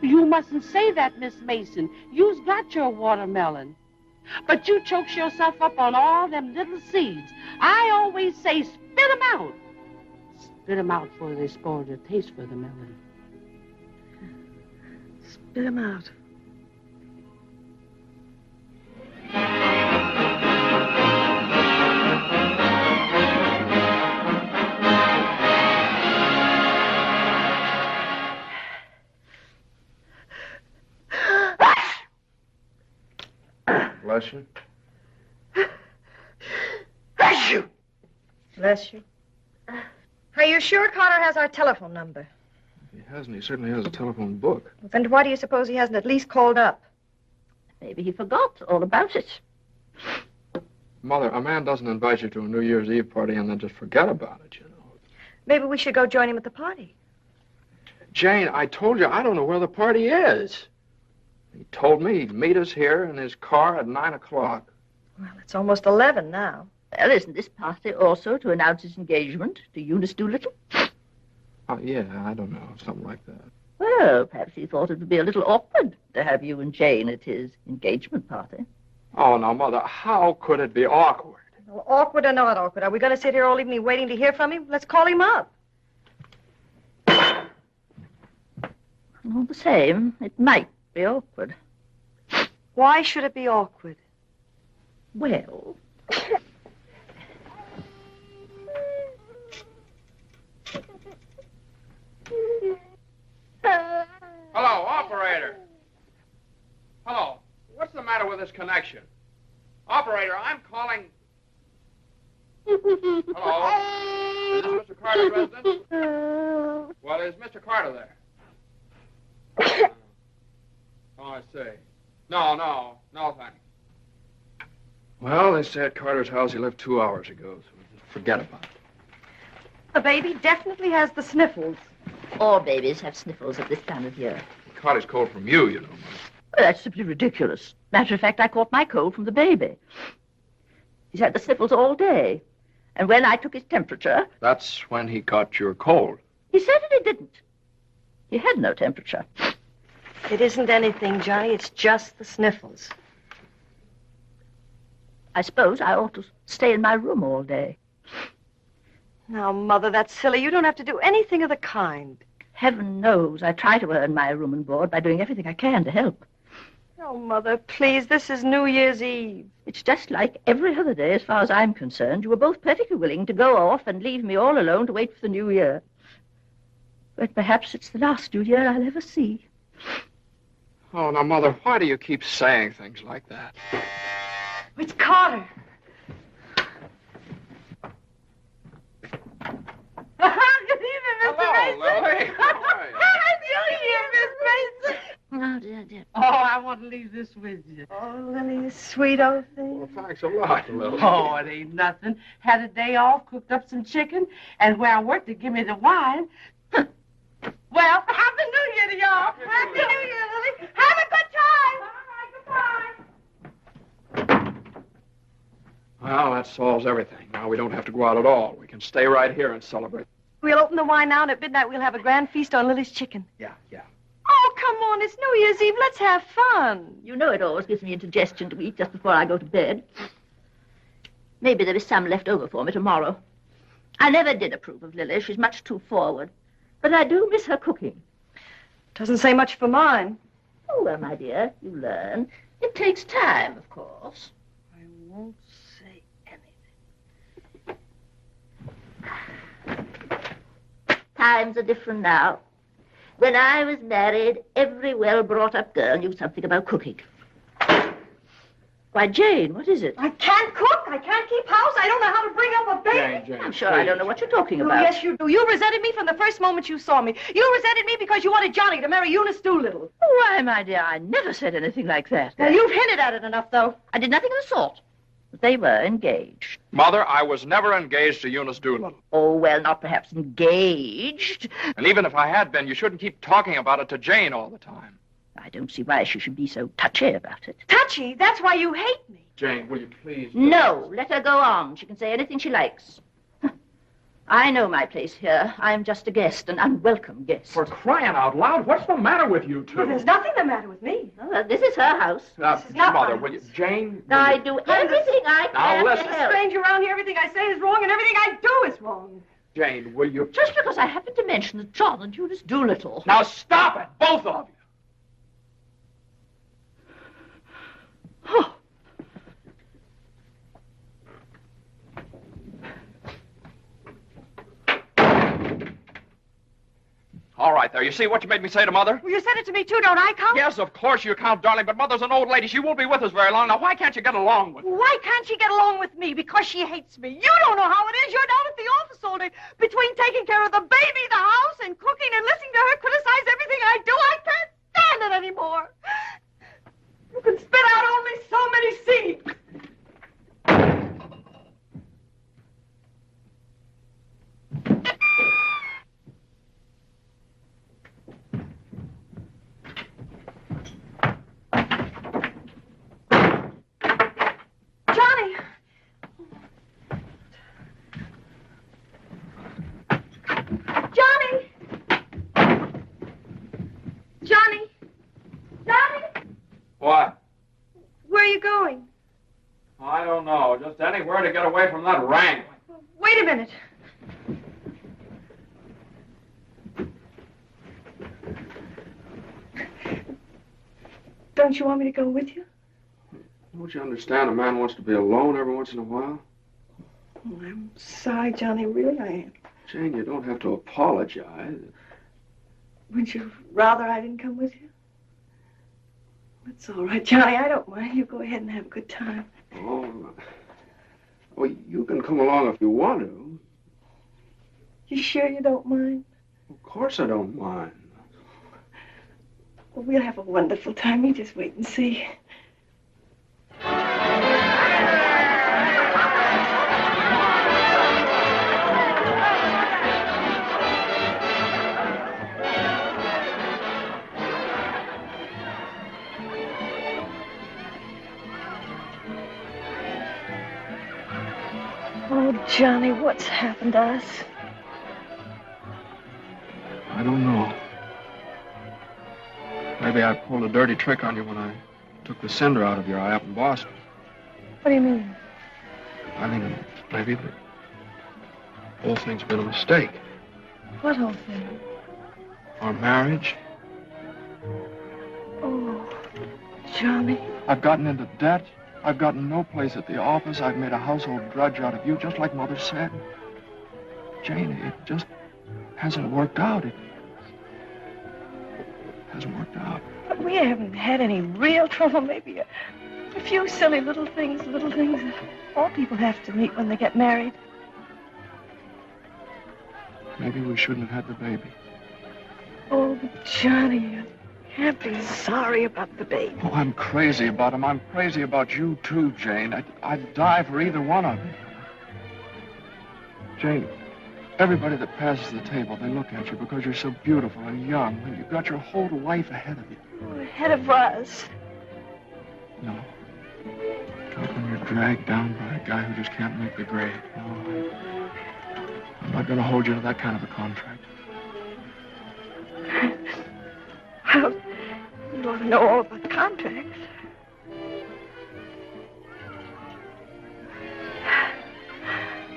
[SPEAKER 10] You mustn't say that, Miss Mason. You's got your watermelon. But you chokes yourself up on all them little seeds. I always say spit 'em out. Spit 'em out before they spoil their taste for the melon.
[SPEAKER 3] Spit 'em out.
[SPEAKER 6] Bless you.
[SPEAKER 3] Bless you. Bless you. Are you sure Carter has our telephone number?
[SPEAKER 6] He hasn't. He certainly has a telephone book.
[SPEAKER 3] Well, then why do you suppose he hasn't at least called up?
[SPEAKER 1] Maybe he forgot all about it.
[SPEAKER 2] Mother, a man doesn't invite you to a New Year's Eve party and then just forget about it, you know.
[SPEAKER 3] Maybe we should go join him at the party.
[SPEAKER 2] Jane, I told you I don't know where the party is. He told me he'd meet us here in his car at 9 o'clock.
[SPEAKER 3] Well, it's almost 11 now.
[SPEAKER 1] Well, isn't this party also to announce his engagement to Eunice Doolittle?
[SPEAKER 2] Oh, yeah, I don't know, something like that.
[SPEAKER 1] Well, perhaps he thought it would be a little awkward to have you and Jane at his engagement party.
[SPEAKER 2] Oh, now, Mother, how could it be awkward?
[SPEAKER 3] Well, awkward or not awkward, are we going to sit here all evening waiting to hear from him? Let's call him up.
[SPEAKER 1] All the same, it might be awkward.
[SPEAKER 3] Why should it be awkward?
[SPEAKER 1] Well...
[SPEAKER 2] Hello, operator. Hello. What's the matter with this connection? Operator, I'm calling... Hello? Is this Mr. Carter's residence? Well, is Mr. Carter there? Oh, I see. No, thanks. Well, they say at Carter's house he left 2 hours ago, so forget about it.
[SPEAKER 3] The baby definitely has the sniffles.
[SPEAKER 1] All babies have sniffles at this time of year.
[SPEAKER 2] He caught his cold from you, you know.
[SPEAKER 1] Well, that's simply ridiculous. Matter of fact, I caught my cold from the baby. He's had the sniffles all day. And when I took his temperature...
[SPEAKER 2] That's when he caught your cold.
[SPEAKER 1] He certainly didn't. He had no temperature.
[SPEAKER 3] It isn't anything, Johnny. It's just the sniffles.
[SPEAKER 1] I suppose I ought to stay in my room all day.
[SPEAKER 3] Now, Mother, that's silly. You don't have to do anything of the kind.
[SPEAKER 1] Heaven knows I try to earn my room and board by doing everything I can to help.
[SPEAKER 3] Oh, Mother, please, this is New Year's Eve.
[SPEAKER 1] It's just like every other day as far as I'm concerned. You were both perfectly willing to go off and leave me all alone to wait for the new year. But perhaps it's the last New Year I'll ever see.
[SPEAKER 2] Oh, now, Mother, why do you keep saying things like that?
[SPEAKER 3] It's Carter. Good evening, Mr. Mason.
[SPEAKER 2] Lily.
[SPEAKER 3] Happy New Year, Miss Mason.
[SPEAKER 1] Oh, dear.
[SPEAKER 10] Oh, I want to leave this with you.
[SPEAKER 3] Oh, Lily, you sweet old thing.
[SPEAKER 2] Well, thanks a lot, Lily.
[SPEAKER 10] Oh, it ain't nothing. Had a day off, cooked up some chicken, and where I worked to give me the wine. Well, Happy New Year to y'all.
[SPEAKER 3] Happy New Year, Lily. Have a good time.
[SPEAKER 2] Well, that solves everything. Now we don't have to go out at all. We can stay right here and celebrate.
[SPEAKER 3] We'll open the wine now, and at midnight we'll have a grand feast on Lily's chicken.
[SPEAKER 2] Yeah.
[SPEAKER 3] Oh, come on. It's New Year's Eve. Let's have fun.
[SPEAKER 1] You know it always gives me indigestion to eat just before I go to bed. Maybe there is some left over for me tomorrow. I never did approve of Lily. She's much too forward. But I do miss her cooking.
[SPEAKER 3] Doesn't say much for mine.
[SPEAKER 1] Oh, well, my dear, you learn. It takes time, of course.
[SPEAKER 3] I won't say anything.
[SPEAKER 1] Times are different now. When I was married, every well-brought-up girl knew something about cooking. Why, Jane, what is it?
[SPEAKER 3] I can't cook. I can't keep house. I don't know how to bring up a baby.
[SPEAKER 2] Jane,
[SPEAKER 1] I'm sure I don't know what you're talking
[SPEAKER 3] Oh,
[SPEAKER 1] about.
[SPEAKER 3] yes, you do. You resented me from the first moment you saw me. You resented me because you wanted Johnny to marry Eunice Doolittle.
[SPEAKER 1] Why, my dear, I never said anything like that.
[SPEAKER 3] Well, you've hinted at it enough, though.
[SPEAKER 1] I did nothing of the sort. They were engaged.
[SPEAKER 2] Mother, I was never engaged to Eunice Doolittle.
[SPEAKER 1] Oh, well, not perhaps engaged.
[SPEAKER 2] And even if I had been, you shouldn't keep talking about it to Jane all the time.
[SPEAKER 1] I don't see why she should be so touchy about it.
[SPEAKER 3] Touchy? That's why you hate me.
[SPEAKER 2] Jane, will you please...
[SPEAKER 1] No, let her go on. She can say anything she likes. I know my place here. I'm just a guest, an unwelcome guest.
[SPEAKER 2] For crying out loud, what's the matter with you two?
[SPEAKER 3] Well, there's nothing the matter with me.
[SPEAKER 1] Oh, this is her house.
[SPEAKER 3] This is not
[SPEAKER 2] Mother,
[SPEAKER 3] my
[SPEAKER 2] will you...
[SPEAKER 3] house.
[SPEAKER 2] Jane...
[SPEAKER 1] I do everything I
[SPEAKER 2] Now,
[SPEAKER 1] can
[SPEAKER 2] listen.
[SPEAKER 1] to
[SPEAKER 3] There's a
[SPEAKER 1] help.
[SPEAKER 3] stranger around here. Everything I say is wrong, and everything I do is wrong.
[SPEAKER 2] Jane, will you...
[SPEAKER 1] Just because I happened to mention that John and Eunice Doolittle.
[SPEAKER 2] Now stop it, both of you.
[SPEAKER 1] Oh.
[SPEAKER 2] All right, there. You see what you made me say to Mother?
[SPEAKER 3] Well, you said it to me, too. Don't I count?
[SPEAKER 2] Yes, of course you count, darling, but Mother's an old lady. She won't be with us very long. Now, why can't you get along with her?
[SPEAKER 3] Why can't she get along with me? Because she hates me. You don't know how it is. You're down at the office all day. Between taking care of the baby, the house, and cooking, and listening to her criticize everything I do, I can't stand it anymore. You can spit out only so many seeds.
[SPEAKER 2] anywhere to get away from that wrangling.
[SPEAKER 3] Wait a minute. Don't you want me to go with you?
[SPEAKER 8] Don't you understand? A man wants to be alone every once in a while.
[SPEAKER 3] Oh, I'm sorry, Johnny. Really, I am.
[SPEAKER 8] Jane, you don't have to apologize.
[SPEAKER 3] Would you rather I didn't come with you? That's all right, Johnny. I don't mind. You go ahead and have a good time.
[SPEAKER 8] Oh, well, you can come along if you want to.
[SPEAKER 3] You sure you don't mind?
[SPEAKER 8] Of course I don't mind.
[SPEAKER 3] Well, we'll have a wonderful time. You just wait and see. Oh, Johnny, what's happened to us?
[SPEAKER 8] I don't know. Maybe I pulled a dirty trick on you when I took the cinder out of your eye up in Boston.
[SPEAKER 3] What do you mean?
[SPEAKER 8] I mean, maybe the whole thing's been a mistake.
[SPEAKER 3] What whole thing?
[SPEAKER 8] Our marriage.
[SPEAKER 3] Oh, Johnny.
[SPEAKER 8] I've gotten into debt. I've gotten no place at the office. I've made a household drudge out of you, just like Mother said. Jane, it just hasn't worked out. It hasn't worked out.
[SPEAKER 3] But we haven't had any real trouble. Maybe a few silly little things that all people have to meet when they get married.
[SPEAKER 8] Maybe we shouldn't have had the baby.
[SPEAKER 3] Oh, Johnny, you can't be sorry about the baby.
[SPEAKER 8] Oh, I'm crazy about him. I'm crazy about you, too, Jane. I'd die for either one of you. Jane, everybody that passes the table, they look at you because you're so beautiful and young, and you've got your whole life ahead of you.
[SPEAKER 3] Oh, ahead of us.
[SPEAKER 8] No. Not when you're dragged down by a guy who just can't make the grade. No, I'm not going to hold you to that kind of a contract.
[SPEAKER 3] Well, you ought to know all about contracts.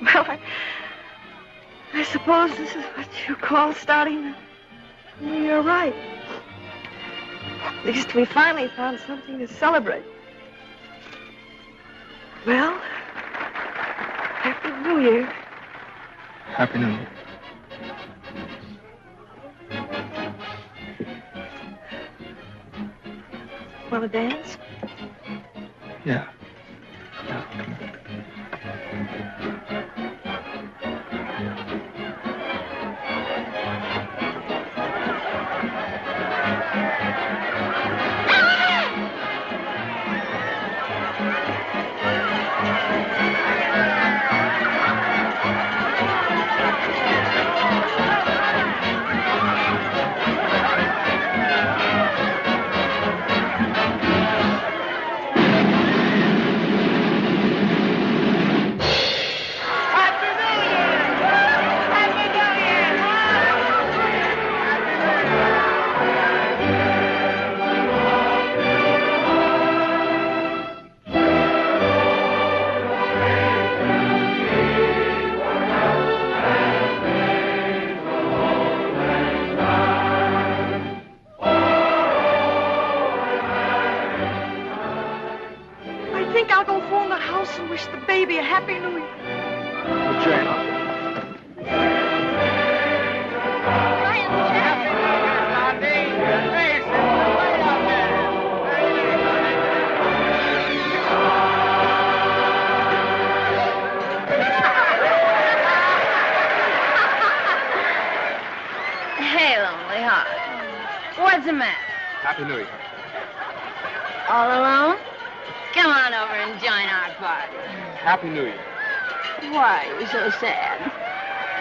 [SPEAKER 3] Well, I suppose this is what you call starting. You're right. At least we finally found something to celebrate. Well, Happy New Year.
[SPEAKER 8] Happy New Year.
[SPEAKER 3] Want to dance?
[SPEAKER 8] Yeah.
[SPEAKER 11] What's the matter?
[SPEAKER 8] Happy New Year.
[SPEAKER 11] All alone? Come on over and join our party.
[SPEAKER 8] Happy New Year.
[SPEAKER 11] Why are you so sad?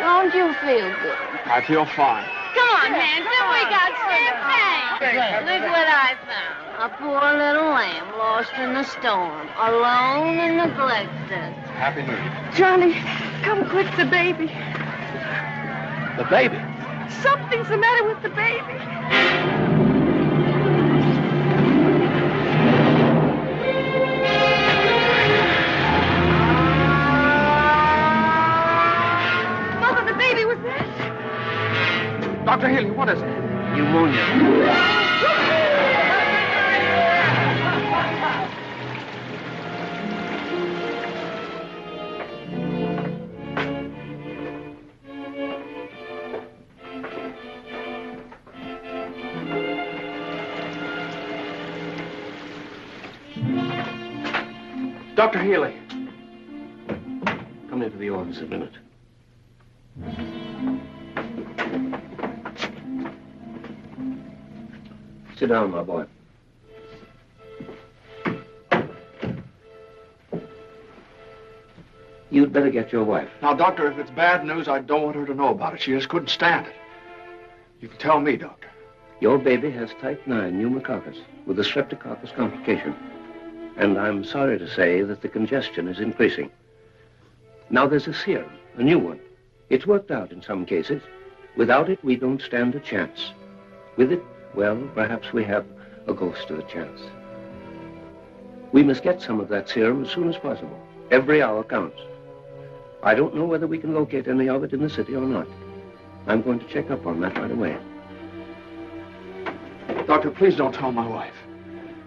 [SPEAKER 11] Don't you feel good?
[SPEAKER 8] I feel fine.
[SPEAKER 11] Come on, Hanson, we got champagne. Look what I found. A poor little lamb lost in the storm, alone and neglected.
[SPEAKER 8] Happy New Year.
[SPEAKER 3] Johnny, come quick, the baby.
[SPEAKER 8] The baby?
[SPEAKER 3] Something's the matter with the baby.
[SPEAKER 2] Dr. Healy, what is it?
[SPEAKER 12] Pneumonia.
[SPEAKER 2] Dr. Healy.
[SPEAKER 12] Come into the office a minute. Sit down, my boy. You'd better get your wife.
[SPEAKER 2] Now, Doctor, if it's bad news, I don't want her to know about it. She just couldn't stand it. You can tell me, Doctor.
[SPEAKER 12] Your baby has type 9 pneumococcus with a streptococcus complication. And I'm sorry to say that the congestion is increasing. Now there's a serum, a new one. It's worked out in some cases. Without it, we don't stand a chance. With it, well, perhaps we have a ghost of a chance. We must get some of that serum as soon as possible. Every hour counts. I don't know whether we can locate any of it in the city or not. I'm going to check up on that right away.
[SPEAKER 2] Doctor, please don't tell my wife.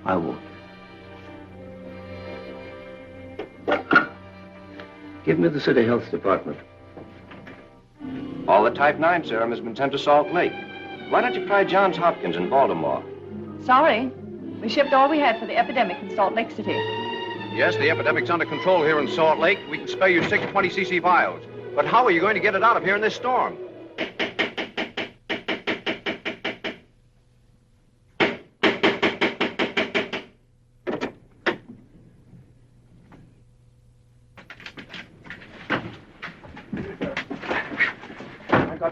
[SPEAKER 12] I won't. Give me the city health department.
[SPEAKER 13] All the type 9 serum has been sent to Salt Lake. Why don't you try Johns Hopkins in Baltimore?
[SPEAKER 14] Sorry. We shipped all we had for the epidemic in Salt Lake City.
[SPEAKER 15] Yes, the epidemic's under control here in Salt Lake. We can spare you 6 20cc vials. But how are you going to get it out of here in this storm?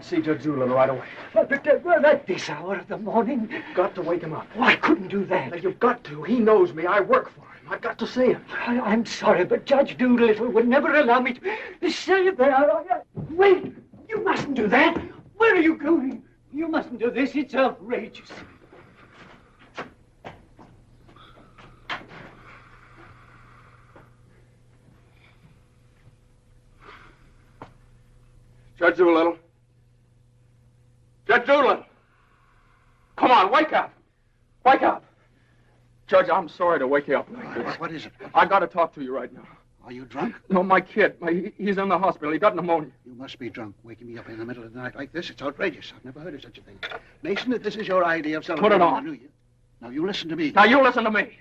[SPEAKER 2] See Judge Doolittle right away.
[SPEAKER 16] But at this hour of the morning?
[SPEAKER 2] You've got to wake him up.
[SPEAKER 16] Oh, I couldn't do that.
[SPEAKER 2] Now, you've got to. He knows me. I work for him. I've got to see him.
[SPEAKER 16] I'm sorry, but Judge Doolittle would never allow me to say that. Wait! You mustn't do that. Where are you going? You mustn't do this. It's outrageous.
[SPEAKER 2] Judge Doolittle. Judge Doolittle! Come on, wake up! Wake up! Judge, I'm sorry to wake you up like this.
[SPEAKER 4] What is it?
[SPEAKER 2] I got to talk to you right now.
[SPEAKER 4] Are you drunk?
[SPEAKER 2] No, my kid. He's in the hospital. He got pneumonia.
[SPEAKER 4] You must be drunk, waking me up in the middle of the night like this. It's outrageous. I've never heard of such a thing. Mason, if this is your idea of celebrating
[SPEAKER 2] Put it on.
[SPEAKER 4] the New Year. Now, you listen to me.
[SPEAKER 2] Now, you listen to me.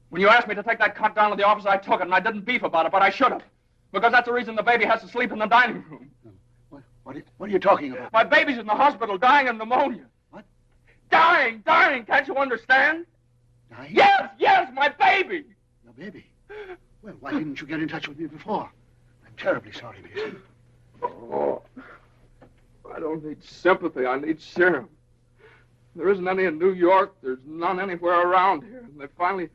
[SPEAKER 2] When you asked me to take that cut down to the office, I took it, and I didn't beef about it, but I should have. Because that's the reason the baby has to sleep in the dining room.
[SPEAKER 4] What are you talking about?
[SPEAKER 2] My baby's in the hospital dying of pneumonia.
[SPEAKER 4] What?
[SPEAKER 2] Dying! Can't you understand?
[SPEAKER 4] Dying?
[SPEAKER 2] Yes, my baby!
[SPEAKER 4] Your baby? Well, why didn't you get in touch with me before? I'm terribly sorry, Mason.
[SPEAKER 2] Oh, I don't need sympathy. I need serum. There isn't any in New York. There's none anywhere around here. And they finally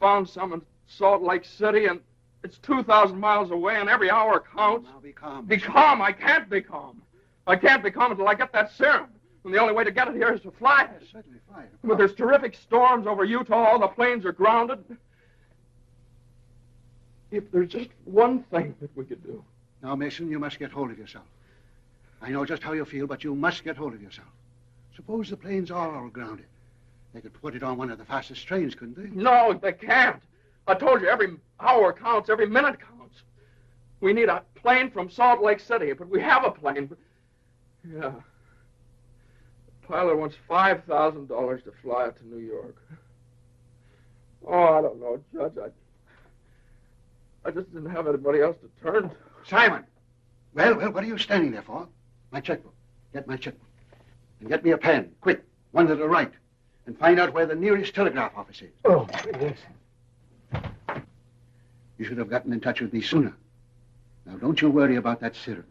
[SPEAKER 2] found some in Salt Lake City, and it's 2,000 miles away, and every hour counts.
[SPEAKER 4] Now be calm.
[SPEAKER 2] Be calm. I can't be calm. I can't be calm until I get that serum. And the only way to get it here is to fly it.
[SPEAKER 4] Certainly fly it.
[SPEAKER 2] But there's terrific storms over Utah. All the planes are grounded. If there's just one thing that we could do.
[SPEAKER 4] Now, Mason, you must get hold of yourself. I know just how you feel, but you must get hold of yourself. Suppose the planes are all grounded. They could put it on one of the fastest trains, couldn't they?
[SPEAKER 2] No, they can't. I told you, every hour counts, every minute counts. We need a plane from Salt Lake City, but we have a plane. But... yeah. The pilot wants $5,000 to fly it to New York. Oh, I don't know, Judge. I just didn't have anybody else to turn to.
[SPEAKER 4] Simon! Well, what are you standing there for? My checkbook. Get my checkbook. And get me a pen, quick, one that'll write. And find out where the nearest telegraph office is.
[SPEAKER 16] Oh, yes.
[SPEAKER 4] You should have gotten in touch with me sooner. Now, don't you worry about that serum.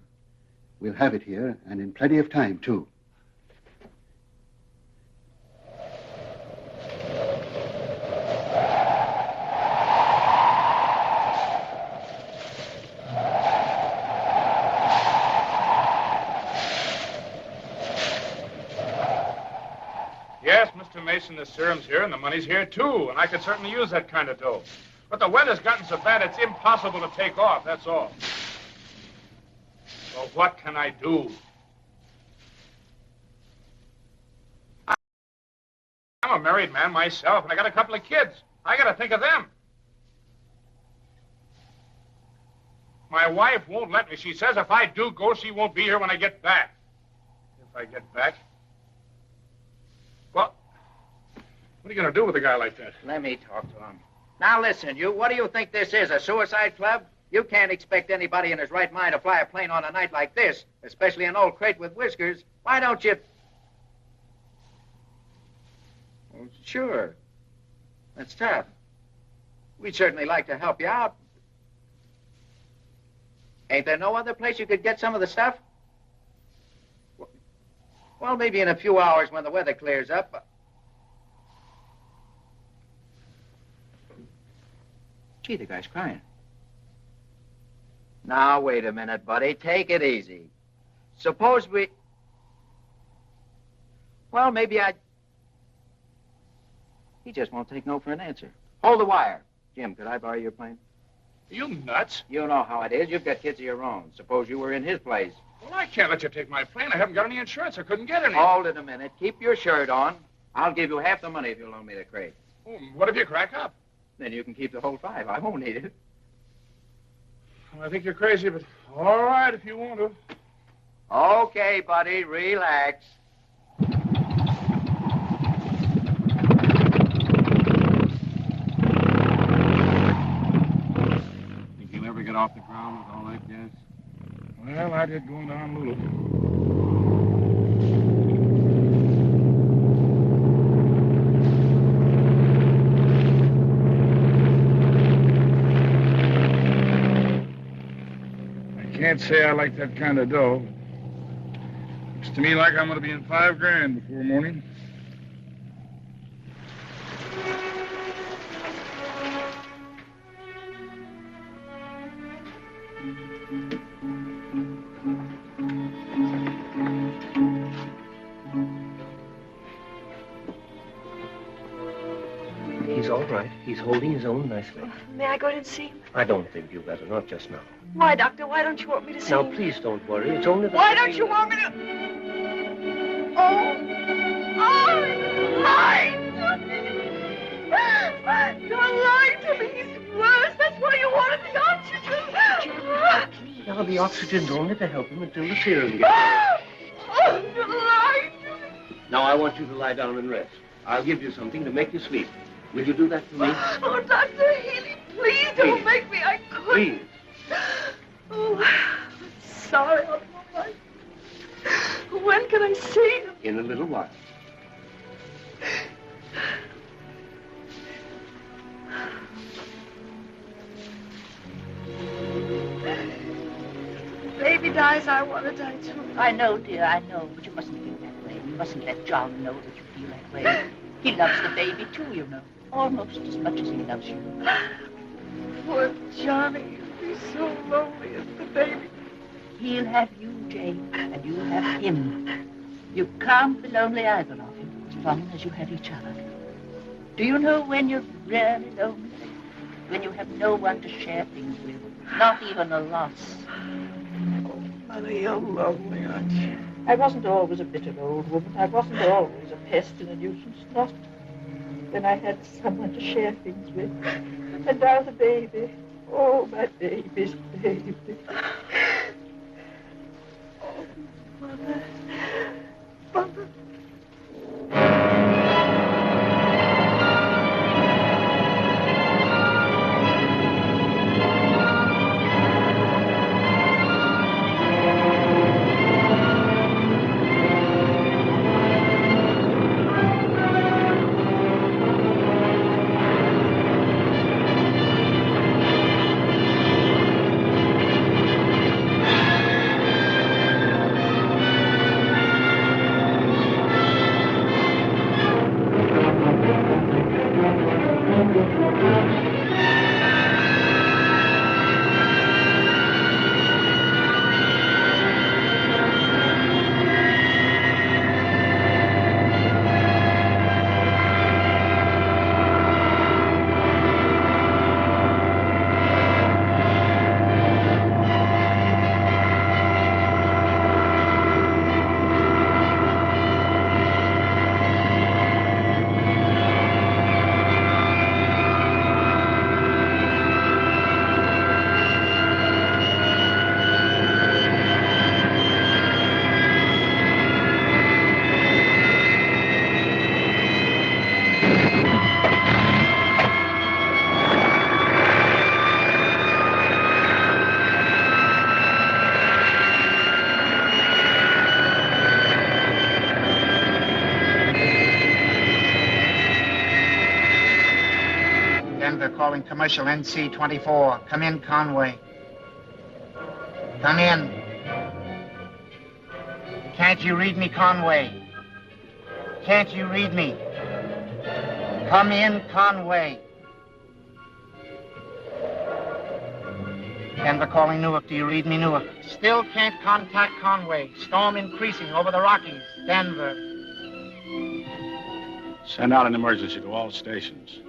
[SPEAKER 4] We'll have it here, and in plenty of time, too.
[SPEAKER 17] Yes, Mr. Mason, the serum's here, and the money's here, too, and I could certainly use that kind of dough. But the weather's gotten so bad, it's impossible to take off, that's all. So what can I do? I'm a married man myself, and I got a couple of kids. I got to think of them. My wife won't let me. She says if I do go, she won't be here when I get back. If I get back? Well, what are you going to do with a guy like that?
[SPEAKER 18] Let me talk to him. Now listen, you, what do you think this is, a suicide club? You can't expect anybody in his right mind to fly a plane on a night like this, especially an old crate with whiskers. Why don't you... Well, sure. That's tough. We'd certainly like to help you out. Ain't there no other place you could get some of the stuff? Well, maybe in a few hours when the weather clears up. Gee, the guy's crying. Now, wait a minute, buddy. Take it easy. Suppose we... Well, maybe I... He just won't take no for an answer. Hold the wire. Jim, could I borrow your plane?
[SPEAKER 17] Are you nuts?
[SPEAKER 18] You know how it is. You've got kids of your own. Suppose you were in his place.
[SPEAKER 17] Well, I can't let you take my plane. I haven't got any insurance. I couldn't get any.
[SPEAKER 18] Hold it a minute. Keep your shirt on. I'll give you half the money if you'll loan me the crate.
[SPEAKER 17] Oh, what if you crack up?
[SPEAKER 18] Then you can keep the whole 5. I won't need it.
[SPEAKER 17] Well, I think you're crazy, but all right if you want to.
[SPEAKER 18] Okay, buddy. Relax.
[SPEAKER 17] Think you'll ever get off the ground with all that gas? Well, I did going to Honolulu. Can't say I like that kind of dough. Looks to me like I'm going to be in $5,000 before morning.
[SPEAKER 12] He's all right. He's holding his own nicely.
[SPEAKER 3] May I go in and see him?
[SPEAKER 12] I don't think you better, not just now.
[SPEAKER 3] Why, Doctor? Why don't you want me to see
[SPEAKER 12] Now,
[SPEAKER 3] him?
[SPEAKER 12] please don't worry. It's only the...
[SPEAKER 3] Why don't you want me to... Oh, you're lying to me. You're lying to me. He's worse. That's why you wanted the oxygen.
[SPEAKER 12] Now, the oxygen's only to help him until the serum gets out.
[SPEAKER 3] Oh, you're lying to me.
[SPEAKER 12] Now, I want you to lie down and rest. I'll give you something to make you sleep. Will you do that for me?
[SPEAKER 3] Oh, Dr. Healy, please don't make me. I couldn't.
[SPEAKER 12] Please.
[SPEAKER 3] Oh, I'm sorry. I'll be all right. When can I see him?
[SPEAKER 12] In a little while.
[SPEAKER 3] Baby dies, I want to die too.
[SPEAKER 1] I know, dear, I know, but you mustn't feel that way. You mustn't let John know that you feel that way. He loves the baby, too, you know. Almost as much as he loves you.
[SPEAKER 3] Poor Johnny. He'll be so lonely as the baby.
[SPEAKER 1] He'll have you, Jane, and you'll have him. You can't be lonely either of you, as long as you have each other. Do you know when you're really lonely? When you have no one to share things with, not even a loss.
[SPEAKER 3] Oh, Mother, you're lonely, aren't you?
[SPEAKER 1] I wasn't always a bitter old woman. I wasn't always a pest and a nuisance, not when I had someone to share things with. And now the baby. Oh, my baby's baby.
[SPEAKER 3] Oh, Mother. Mother.
[SPEAKER 9] calling commercial NC-24. Come in, Conway. Come in. Can't you read me, Conway? Can't you read me? Come in, Conway. Denver calling Newark. Do you read me, Newark? Still can't contact Conway. Storm increasing over the Rockies. Denver.
[SPEAKER 19] Send out an emergency to all stations.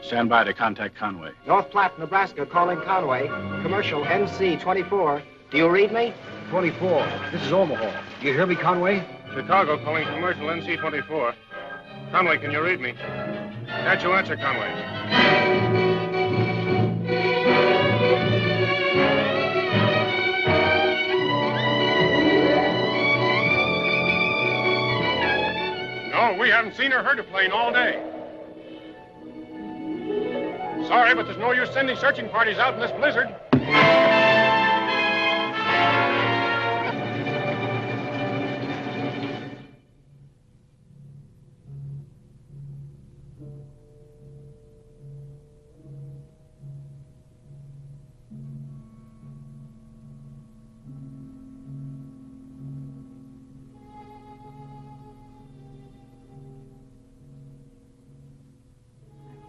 [SPEAKER 19] Stand by to contact Conway.
[SPEAKER 13] North Platte, Nebraska, calling Conway. Commercial NC-24. Do you read me?
[SPEAKER 15] 24. This is Omaha. Do you hear me, Conway?
[SPEAKER 17] Chicago calling commercial NC-24. Conway, can you read me? Can't you answer, Conway? No, we haven't seen or heard a plane all day. Sorry, but there's no use sending searching parties out in this blizzard.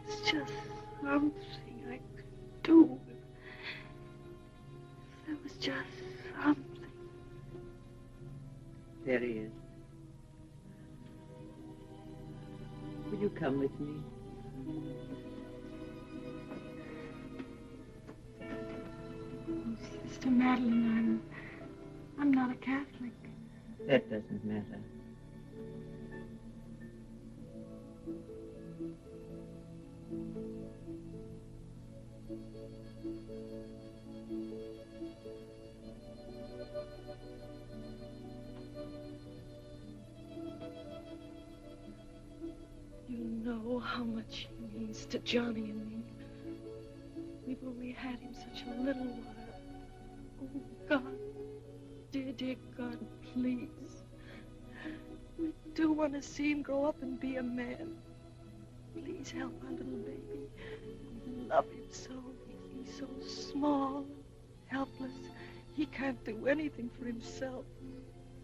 [SPEAKER 20] It's just something I could do. There was just something.
[SPEAKER 21] There he is. Will you come with me?
[SPEAKER 20] Oh, Sister Madeline, I'm not a Catholic.
[SPEAKER 21] That doesn't matter.
[SPEAKER 20] You know how much he means to Johnny and me. We've only had him such a little while. Oh, God. Dear, dear God, please. We do want to see him grow up and be a man. Please help our little baby. We love him so. He's so small and helpless. He can't do anything for himself.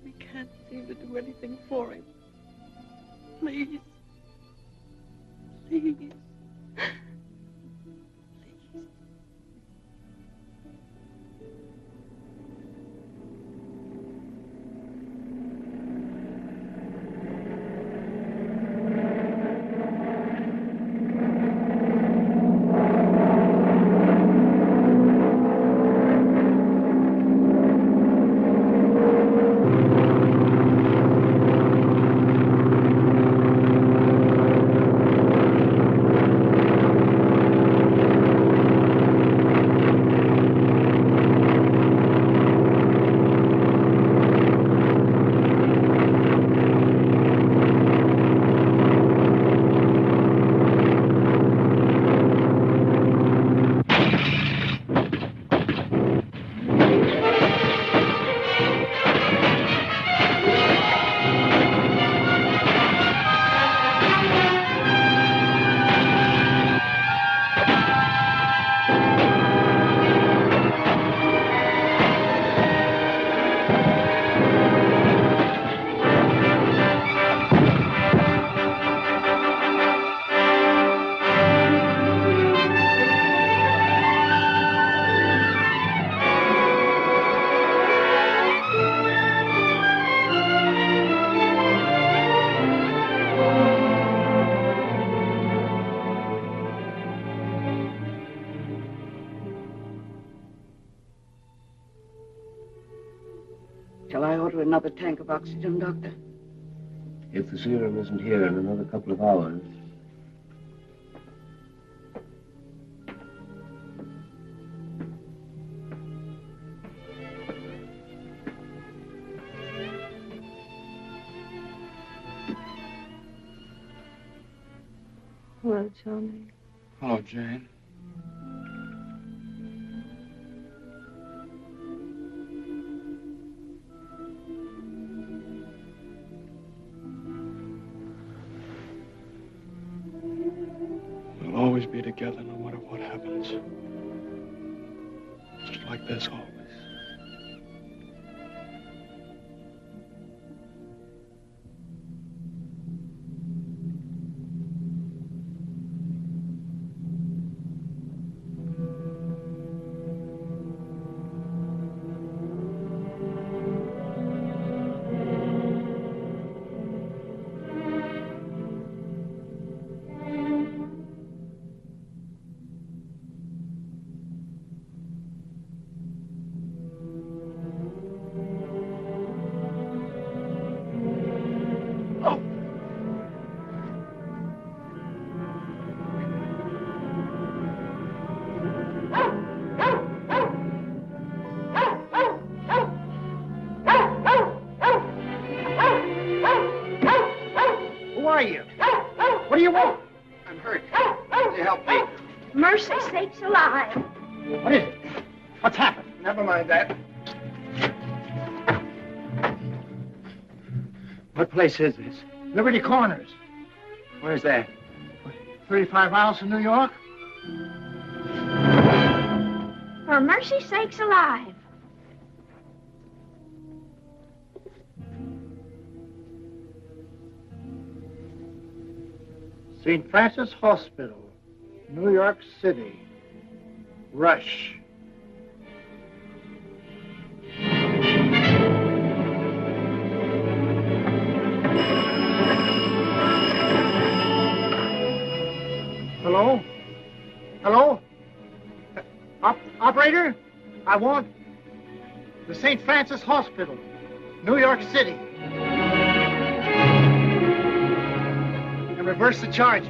[SPEAKER 20] We can't seem to do anything for him. Please. Please.
[SPEAKER 21] Shall I order another tank of oxygen, Doctor?
[SPEAKER 12] If the serum isn't here in another couple of hours.
[SPEAKER 20] Hello, Johnny.
[SPEAKER 17] Hello, Jane. We'll always be together no matter what
[SPEAKER 8] happens. Just like this always.
[SPEAKER 18] What do you want? I'm hurt. Can you help me?
[SPEAKER 1] Mercy sakes alive.
[SPEAKER 18] What is it? What's happened? Never mind that. What place is this?
[SPEAKER 9] Liberty Corners.
[SPEAKER 18] Where's that?
[SPEAKER 9] 35 miles from New York.
[SPEAKER 1] For mercy sakes alive.
[SPEAKER 9] St. Francis Hospital, New York City. Rush. Hello? Hello? Operator? I want the St. Francis Hospital, New York City. And reverse the charges.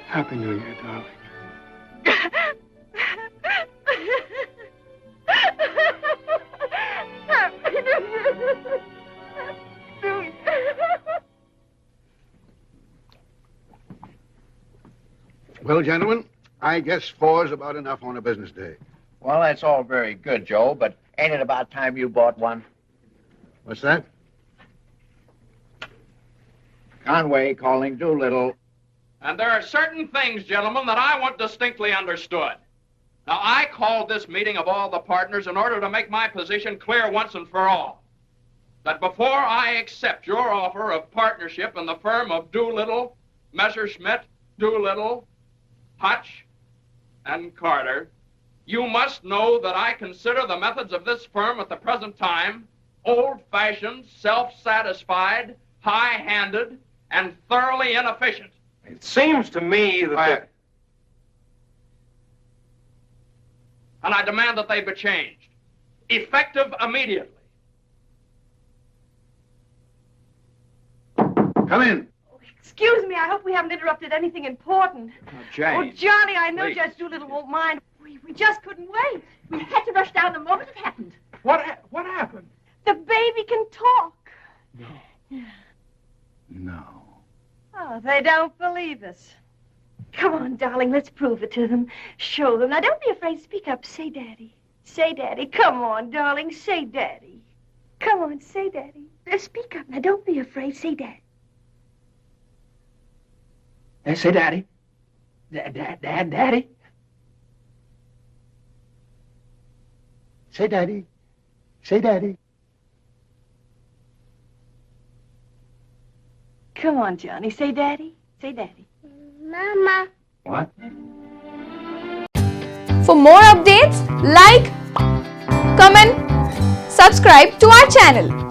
[SPEAKER 9] Happy New Year, darling.
[SPEAKER 4] Well, gentlemen, I guess 4's about enough on a business day.
[SPEAKER 18] Well, that's all very good, Joe, but ain't it about time you bought one?
[SPEAKER 4] What's that?
[SPEAKER 18] Conway calling Doolittle.
[SPEAKER 2] And there are certain things, gentlemen, that I want distinctly understood. Now, I called this meeting of all the partners in order to make my position clear once and for all. That before I accept your offer of partnership in the firm of Doolittle, Messerschmitt, Doolittle, Hutch, and Carter, you must know that I consider the methods of this firm at the present time old-fashioned, self-satisfied, high-handed, and thoroughly inefficient.
[SPEAKER 15] It seems to me that...
[SPEAKER 2] And I demand that they be changed. Effective immediately.
[SPEAKER 4] Come in.
[SPEAKER 3] Excuse me, I hope we haven't interrupted anything important.
[SPEAKER 18] Jane.
[SPEAKER 3] Oh, Johnny, I know
[SPEAKER 18] Please.
[SPEAKER 3] Judge Doolittle won't mind. We just couldn't wait.
[SPEAKER 1] We had to rush down the moment it happened.
[SPEAKER 9] What happened?
[SPEAKER 3] The baby can talk.
[SPEAKER 4] No.
[SPEAKER 3] Oh, they don't believe us. Come on, darling, let's prove it to them. Show them. Now, don't be afraid. Speak up. Say Daddy. Say Daddy. Come on, darling. Say Daddy. Come on, say Daddy. Speak up. Now, don't be afraid. Say Daddy.
[SPEAKER 18] Say Daddy. Daddy.
[SPEAKER 9] Say Daddy. Say Daddy.
[SPEAKER 3] Come on, Johnny. Say Daddy. Say Daddy.
[SPEAKER 11] Mama.
[SPEAKER 18] What?
[SPEAKER 5] For more updates, like, comment, subscribe to our channel.